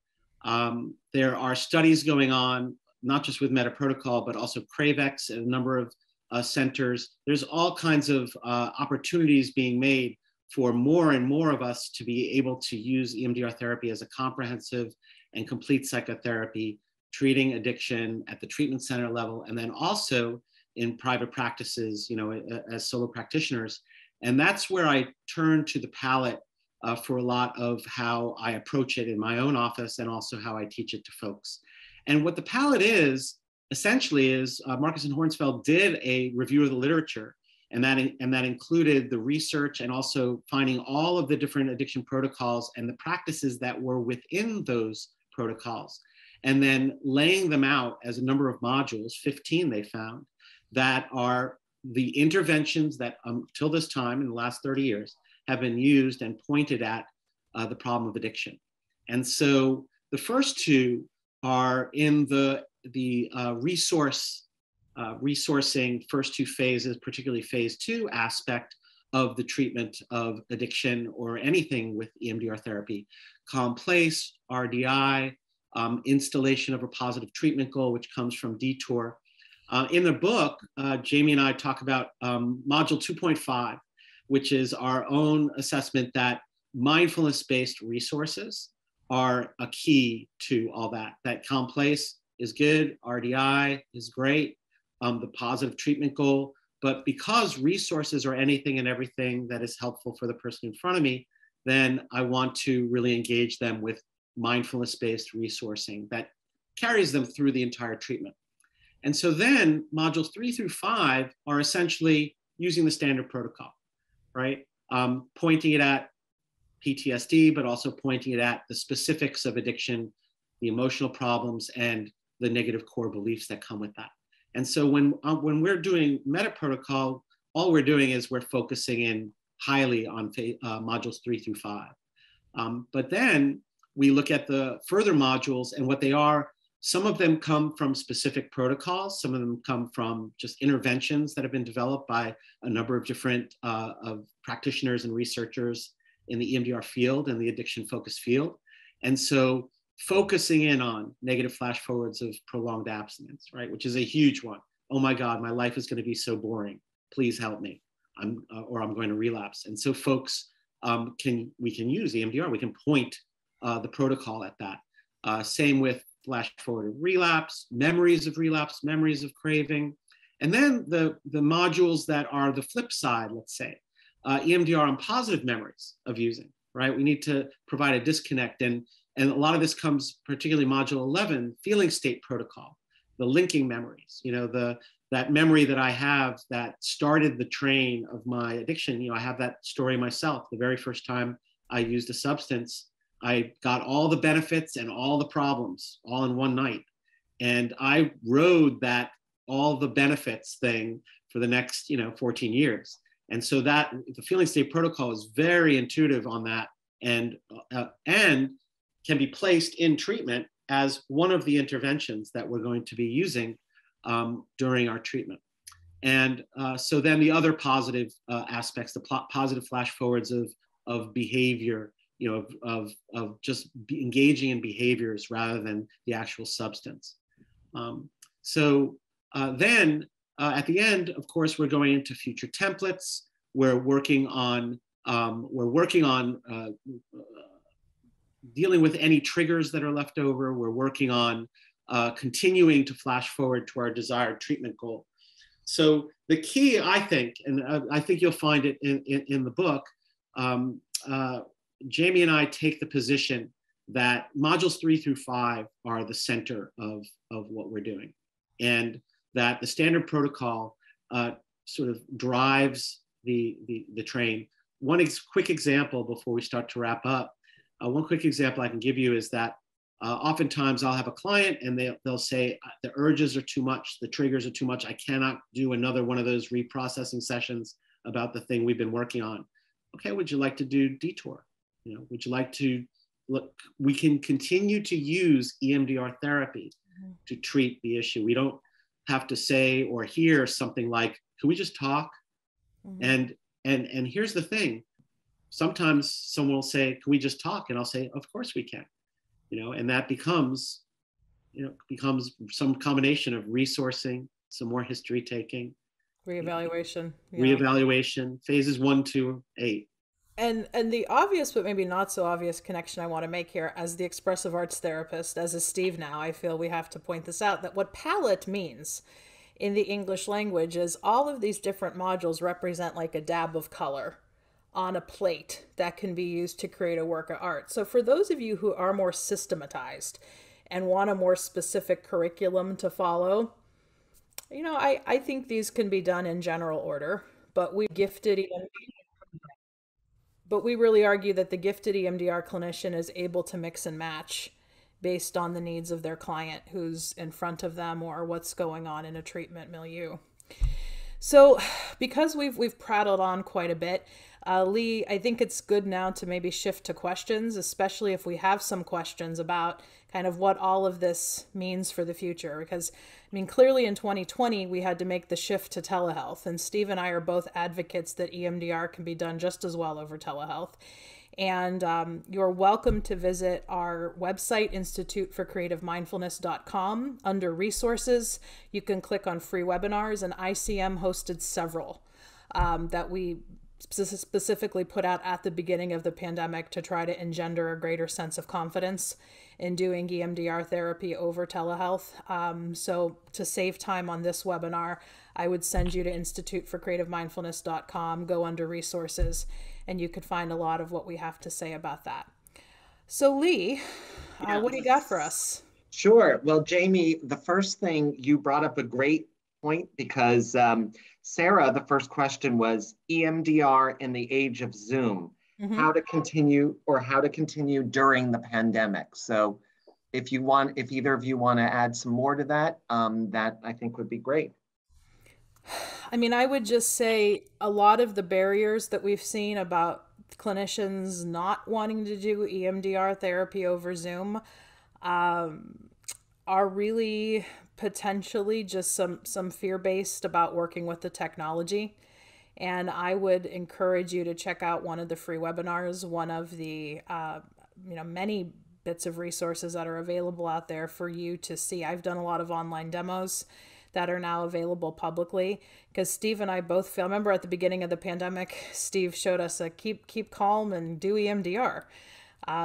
there are studies going on, not just with Metaprotocol, but also Cravex and a number of centers. There's all kinds of opportunities being made for more and more of us to be able to use EMDR therapy as a comprehensive and complete psychotherapy, treating addiction at the treatment center level, and then also in private practices, as solo practitioners. And that's where I turn to the palette for a lot of how I approach it in my own office and also how I teach it to folks. And what the palette is, essentially, is Marcus and Hornsfeld did a review of the literature, and that included the research and also finding all of the different addiction protocols and the practices that were within those protocols, and then laying them out as a number of modules, 15 they found, that are the interventions that until this time in the last 30 years have been used and pointed at the problem of addiction. And so the first two are in the resourcing first two phases, particularly phase 2 aspect of the treatment of addiction or anything with EMDR therapy. Calm place, RDI, installation of a positive treatment goal, which comes from Detour. In the book, Jamie and I talk about module 2.5, which is our own assessment that mindfulness-based resources are a key to all that. That calm place is good, RDI is great, the positive treatment goal, but because resources are anything and everything that is helpful for the person in front of me, then I want to really engage them with mindfulness-based resourcing that carries them through the entire treatment. And so then modules 3 through 5 are essentially using the standard protocol, right? Pointing it at PTSD, but also pointing it at the specifics of addiction, the emotional problems, and the negative core beliefs that come with that. And so when we're doing meta protocol, all we're doing is we're focusing in highly on modules 3 through 5. But then we look at the further modules and what they are. Some of them come from specific protocols. Some of them come from just interventions that have been developed by a number of different of practitioners and researchers in the EMDR field and the addiction-focused field. And so focusing in on negative flash forwards of prolonged abstinence, right, which is a huge one. Oh my God, my life is going to be so boring. Please help me. I'm going to relapse. And so folks we can use EMDR. We can point the protocol at that. Same with flash forward of relapse, memories of craving. And then the modules that are the flip side, let's say, EMDR on positive memories of using, right? We need to provide a disconnect. And a lot of this comes, particularly module 11, feeling state protocol, the linking memories, that memory that I have that started the train of my addiction. I have that story myself. The very first time I used a substance, I got all the benefits and all the problems all in one night. And I rode that all the benefits thing for the next, 14 years. And so that the feeling state protocol is very intuitive on that and can be placed in treatment as one of the interventions that we're going to be using during our treatment. And so then the other positive aspects, the positive flash forwards of behavior, of just engaging in behaviors rather than the actual substance. Then at the end, of course, we're going into future templates. We're working on dealing with any triggers that are left over. We're working on continuing to flash forward to our desired treatment goal. So the key, I think, and I think you'll find it in the book, Jamie and I take the position that modules 3 through 5 are the center of what we're doing, and that the standard protocol sort of drives the train. One quick example before we start to wrap up, one quick example I can give you is that oftentimes I'll have a client and they'll say, the urges are too much, the triggers are too much, I cannot do another one of those reprocessing sessions about the thing we've been working on. Okay, would you like to do Detour? Would you like to look? We can continue to use EMDR therapy to treat the issue. We don't have to say or hear something like, can we just talk? And here's the thing. Sometimes someone will say, can we just talk? And I'll say, of course we can. And that becomes some combination of resourcing, some more history taking,
reevaluation,
reevaluation, phases 1, 2, 8.
And the obvious but maybe not so obvious connection I want to make here, as the expressive arts therapist, as is Steve now, I feel we have to point this out, that what palette means in the English language is all of these different modules represent like a dab of color on a plate that can be used to create a work of art. So for those of you who are more systematized and want a more specific curriculum to follow, you know, I think these can be done in general order, but we really argue that the gifted EMDR clinician is able to mix and match based on the needs of their client who's in front of them or what's going on in a treatment milieu. So because we've prattled on quite a bit, Lee, I think it's good now to maybe shift to questions, especially if we have some questions about kind of what all of this means for the future. Because, I mean, clearly in 2020, we had to make the shift to telehealth. And Steve and I are both advocates that EMDR can be done just as well over telehealth. And you're welcome to visit our website, instituteforcreativemindfulness.com. Under resources, you can click on free webinars, and ICM hosted several that we specifically put out at the beginning of the pandemic to try to engender a greater sense of confidence in doing EMDR therapy over telehealth. So to save time on this webinar, I would send you to instituteforcreativemindfulness.com, go under resources, and you could find a lot of what we have to say about that. So Lee, what do you got for us?
Sure. Well, Jamie, the first thing, you brought up a great point because Sarah, the first question was EMDR in the age of Zoom, how to continue during the pandemic. So if either of you want to add some more to that, that I think would be great.
I mean, I would just say a lot of the barriers that we've seen about clinicians not wanting to do EMDR therapy over Zoom are really potentially just some fear-based about working with the technology. And I would encourage you to check out one of the free webinars, one of the many bits of resources that are available out there for you to see. I've done a lot of online demos that are now available publicly because Steve and I both feel, I remember at the beginning of the pandemic, Steve showed us a keep calm and do EMDR.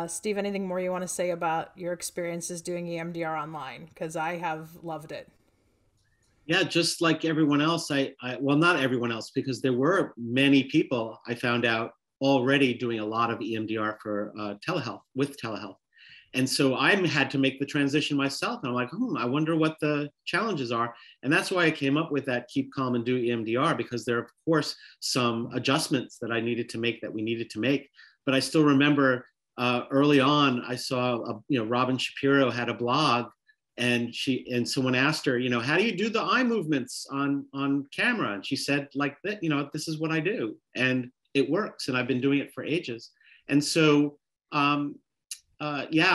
Steve, anything more you want to say about your experiences doing EMDR online? Because I have loved it.
Yeah, just like everyone else, well, not everyone else, because there were many people I found out already doing a lot of EMDR for telehealth. And so I had to make the transition myself. And I'm like, I wonder what the challenges are. And that's why I came up with that keep calm and do EMDR, because there are, of course, some adjustments that we needed to make. But I still remember early on, I saw, Robin Shapiro had a blog, and someone asked her, how do you do the eye movements on camera? And she said, like that, this is what I do, and it works. And I've been doing it for ages. And so,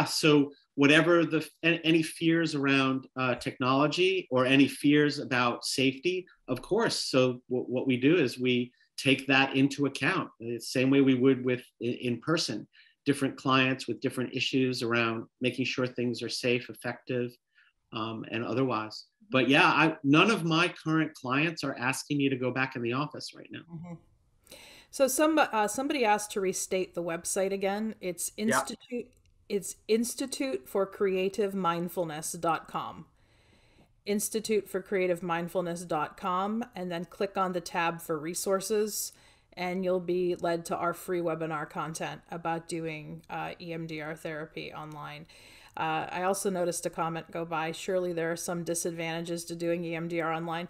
so whatever any fears around technology or any fears about safety, of course. So what we do is we take that into account the same way we would with in person, different clients with different issues around making sure things are safe, effective, and otherwise. But yeah, none of my current clients are asking me to go back in the office right now.
Mm-hmm. So somebody asked to restate the website again. It's instituteforcreativemindfulness.com. instituteforcreativemindfulness.com, and then click on the tab for resources, and you'll be led to our free webinar content about doing EMDR therapy online. I also noticed a comment go by, surely there are some disadvantages to doing EMDR online.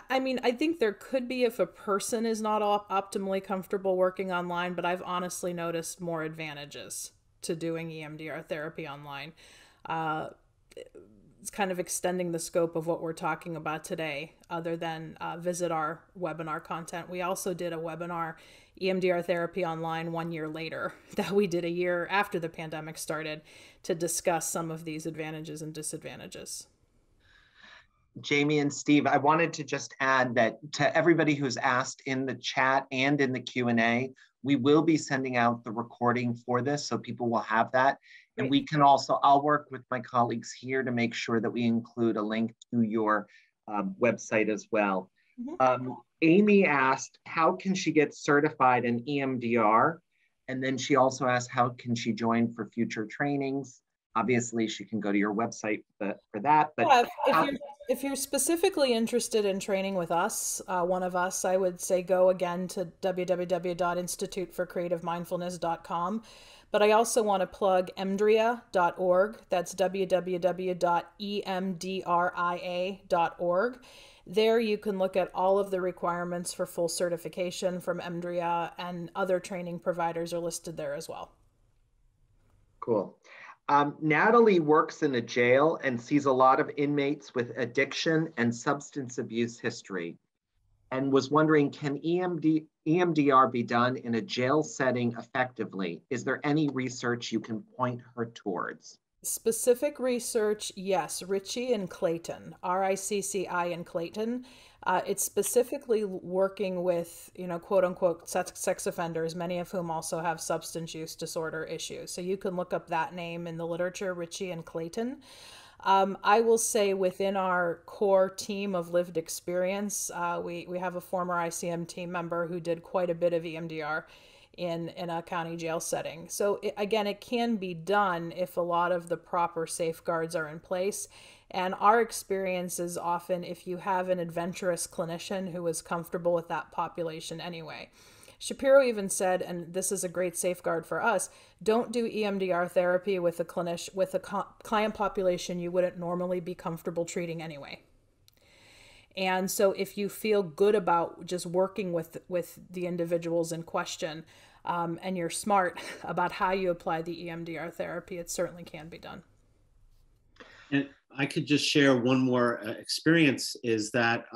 I mean, I think there could be if a person is not optimally comfortable working online, but I've honestly noticed more advantages to doing EMDR therapy online. It's kind of extending the scope of what we're talking about today, other than visit our webinar content. We also did a webinar, EMDR therapy online, 1 year later, that we did a year after the pandemic started, to discuss some of these advantages and disadvantages.
Jamie and Steve, I wanted to just add that to everybody who's asked in the chat and in the Q&A, we will be sending out the recording for this, so people will have that. Great. And we can also, I'll work with my colleagues here to make sure that we include a link to your website as well. Mm-hmm. Amy asked, how can she get certified in EMDR? And then she also asked, how can she join for future trainings? Obviously, she can go to your website for that. But
Yeah,
how,
if you're specifically interested in training with us, one of us, I would say go again to www.instituteforcreativemindfulness.com. But I also want to plug emdria.org. That's www.emdria.org. There you can look at all of the requirements for full certification from Emdria, and other training providers are listed there as well.
cool. Natalie works in a jail and sees a lot of inmates with addiction and substance abuse history, and was wondering, can EMDR be done in a jail setting effectively? Is there any research you can point her towards?
Specific research, yes. Richie and Clayton, Ricci and Clayton. It's specifically working with, quote unquote, sex offenders, many of whom also have substance use disorder issues. So you can look up that name in the literature, Richie and Clayton. I will say within our core team of lived experience, we have a former ICM team member who did quite a bit of EMDR in a county jail setting. So again, it can be done if a lot of the proper safeguards are in place. And our experience is often if you have an adventurous clinician who is comfortable with that population anyway. Shapiro even said, and this is a great safeguard for us, don't do EMDR therapy with a client population you wouldn't normally be comfortable treating anyway. And so if you feel good about just working with the individuals in question, and you're smart about how you apply the EMDR therapy, it certainly can be done.
And I could just share one more experience is that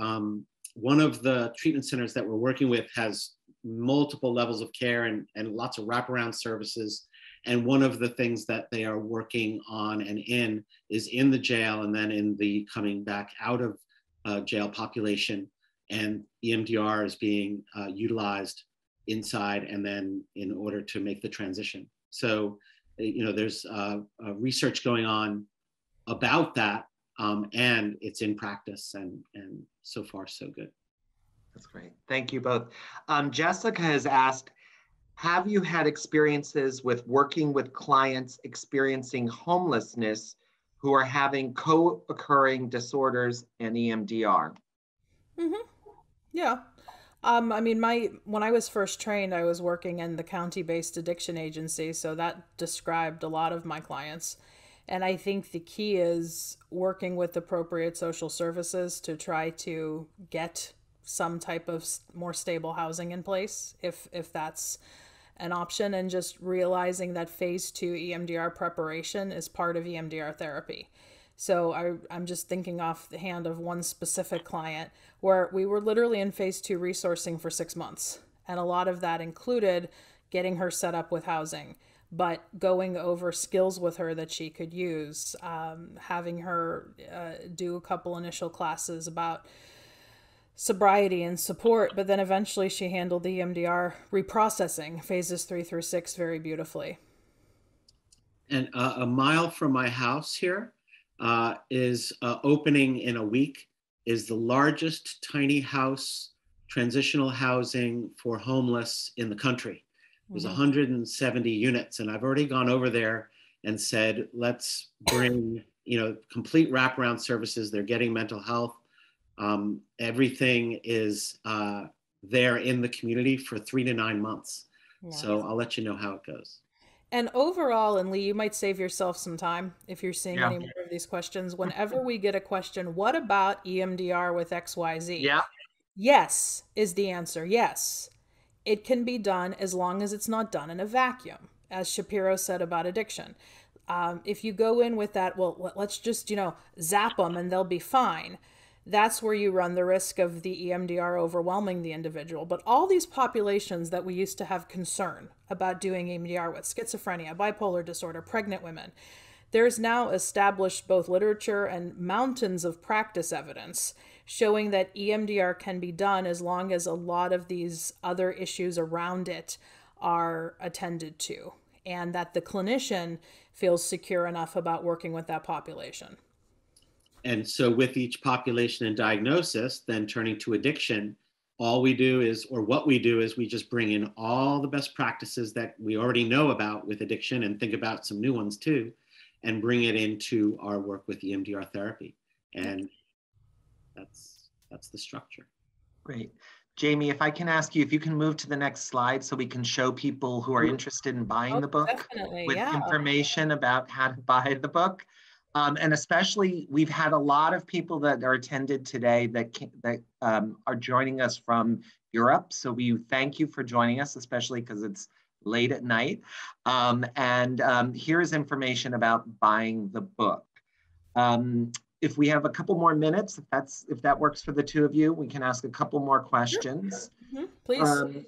one of the treatment centers that we're working with has multiple levels of care and lots of wraparound services. And one of the things that they are working on and in is in the jail and then in the coming back out of jail population. And EMDR is being utilized inside and then in order to make the transition. So, there's research going on about that, and it's in practice, and so far so good.
That's great. Thank you both. Jessica has asked, have you had experiences with working with clients experiencing homelessness who are having co-occurring disorders and EMDR?
Mm-hmm. Yeah. When I was first trained, I was working in the county-based addiction agency, so that described a lot of my clients. And I think the key is working with appropriate social services to try to get some type of more stable housing in place, if that's an option, and just realizing that phase 2 EMDR preparation is part of EMDR therapy. So I'm just thinking off the hand of one specific client where we were literally in phase 2 resourcing for 6 months. And a lot of that included getting her set up with housing, but going over skills with her that she could use, having her do a couple initial classes about sobriety and support, but then eventually she handled the EMDR reprocessing phases 3 through 6 very beautifully.
And a mile from my house here is opening in a week, is the largest tiny house transitional housing for homeless in the country. There's 170 units, and I've already gone over there and said, let's bring, complete wraparound services. They're getting mental health. Everything is there in the community for 3 to 9 months. Yeah. So I'll let you know how it goes.
And overall, and Lee, you might save yourself some time if you're seeing any more of these questions. Whenever we get a question, what about EMDR with XYZ?
Yeah.
Yes is the answer. Yes. It can be done as long as it's not done in a vacuum, as Shapiro said about addiction. If you go in with that, well, let's just, zap them and they'll be fine. That's where you run the risk of the EMDR overwhelming the individual. But all these populations that we used to have concern about doing EMDR with, schizophrenia, bipolar disorder, pregnant women, there's now established both literature and mountains of practice evidence showing that EMDR can be done as long as a lot of these other issues around it are attended to, and that the clinician feels secure enough about working with that population.
And so with each population and diagnosis, then turning to addiction, all we do is, or what we do is we just bring in all the best practices that we already know about with addiction and think about some new ones too, and bring it into our work with EMDR therapy. And that's the structure.
Great. Jamie, if I can ask you, if you can move to the next slide so we can show people who are interested in buying the book
Definitely,
with
yeah.
information about how to buy the book. And especially, we've had a lot of people that are attended today that are joining us from Europe. So we thank you for joining us, especially because it's late at night. Here's information about buying the book. If we have a couple more minutes, if that works for the two of you, we can ask a couple more questions.
Mm-hmm. Please.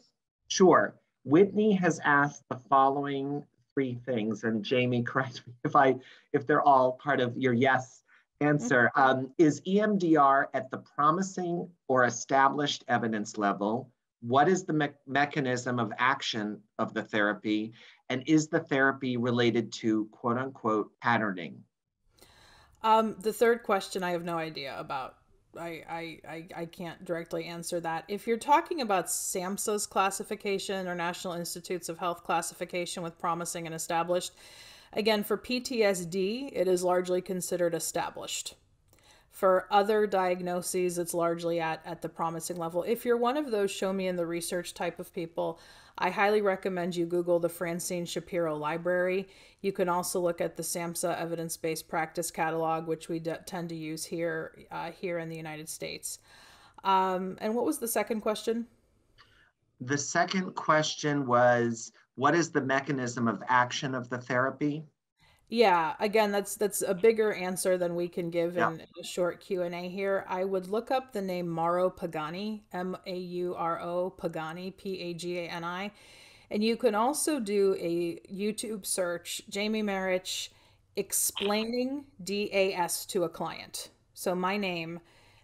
Sure. Whitney has asked the following 3 things, and Jamie, correct me if they're all part of your yes answer. Is EMDR at the promising or established evidence level? What is the mechanism of action of the therapy? And is the therapy related to quote unquote patterning?
The third question I have no idea about. I can't directly answer that. If you're talking about SAMHSA's classification or National Institutes of Health classification with promising and established, again, for PTSD, it is largely considered established. For other diagnoses, it's largely at the promising level. If you're one of those show me in the research type of people, I highly recommend you Google the Francine Shapiro Library. You can also look at the SAMHSA Evidence-Based Practice Catalog, which we tend to use here in the United States. And what was the second question?
The second question was, what is the mechanism of action of the therapy?
Yeah, again, that's a bigger answer than we can give in a short Q&A here. I would look up the name Mauro Pagani, M-A-U-R-O, Pagani, P-A-G-A-N-I. And you can also do a YouTube search, Jamie Marich, explaining DAS to a client. So my name,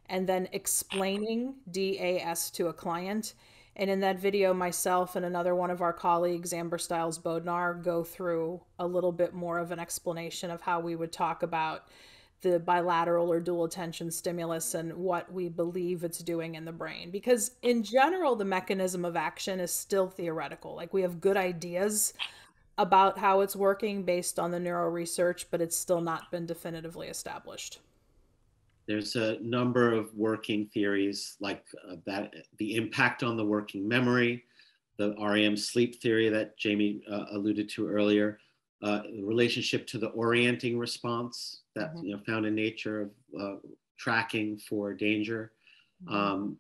and then explaining DAS to a client. And in that video, myself and another one of our colleagues, Amber Stiles Bodnar, go through a little bit more of an explanation of how we would talk about the bilateral or dual attention stimulus and what we believe it's doing in the brain. Because in general, the mechanism of action is still theoretical. Like, we have good ideas about how it's working based on the neuro research, but it's still not been definitively established.
There's a number of working theories like that, the impact on the working memory, the REM sleep theory that Jamie alluded to earlier, the relationship to the orienting response that found in nature of tracking for danger,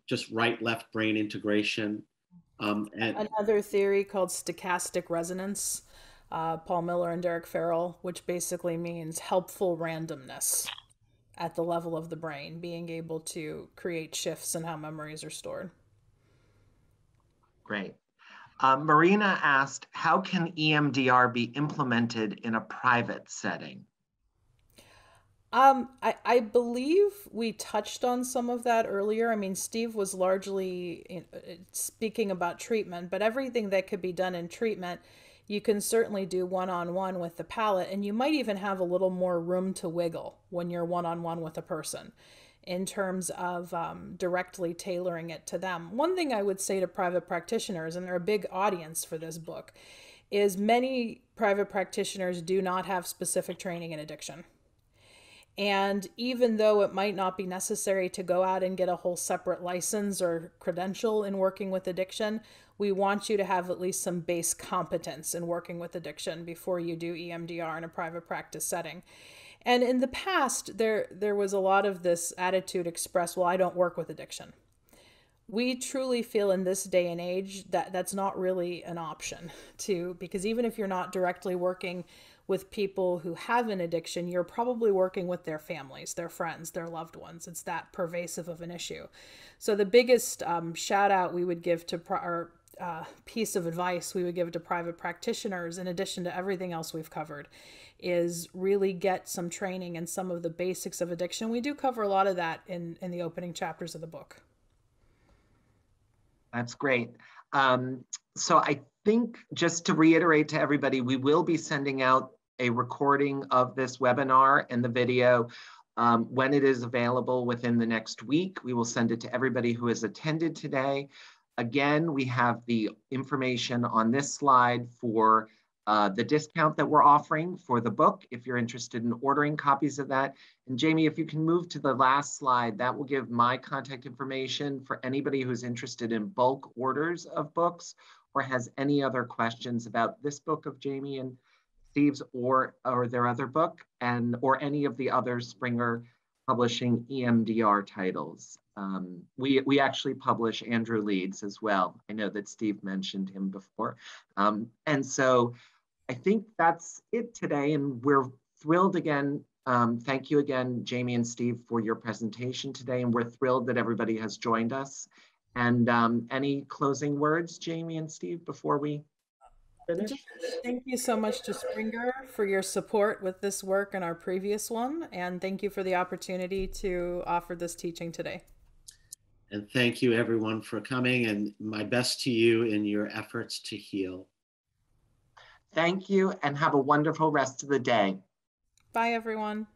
just right-left brain integration. And
another theory called stochastic resonance, Paul Miller and Derek Farrell, which basically means helpful randomness at the level of the brain, being able to create shifts in how memories are stored.
Great. Marina asked, how can EMDR be implemented in a private setting?
I believe we touched on some of that earlier. I mean, Steve was largely speaking about treatment, but everything that could be done in treatment, you can certainly do one-on-one with the palate, and you might even have a little more room to wiggle when you're one-on-one with a person in terms of directly tailoring it to them. One thing I would say to private practitioners, and they're a big audience for this book, is many private practitioners do not have specific training in addiction. And even though it might not be necessary to go out and get a whole separate license or credential in working with addiction, we want you to have at least some base competence in working with addiction before you do EMDR in a private practice setting. And in the past, there was a lot of this attitude expressed, well, I don't work with addiction. We truly feel in this day and age that that's not really an option because even if you're not directly working with people who have an addiction, you're probably working with their families, their friends, their loved ones. It's that pervasive of an issue. So the biggest shout out we would give to piece of advice we would give to private practitioners, in addition to everything else we've covered, is really get some training in some of the basics of addiction. We do cover a lot of that in the opening chapters of the book.
That's great. So I think, just to reiterate to everybody, we will be sending out a recording of this webinar and the video When it is available within the next week, we will send it to everybody who has attended today. Again, we have the information on this slide for the discount that we're offering for the book, if you're interested in ordering copies of that. And Jamie, if you can move to the last slide, that will give my contact information for anybody who's interested in bulk orders of books or has any other questions about this book of Jamie and Steve's or their other book, and or any of the other Springer Publishing EMDR titles. We actually publish Andrew Leeds as well. I know that Steve mentioned him before. And so I think that's it today, and we're thrilled again. Thank you again, Jamie and Steve, for your presentation today, and we're thrilled that everybody has joined us. And any closing words, Jamie and Steve, before we finish?
Thank you so much to Springer for your support with this work and our previous one, and thank you for the opportunity to offer this teaching today.
And thank you everyone for coming, and my best to you in your efforts to heal.
Thank you, and have a wonderful rest of the day.
Bye, everyone.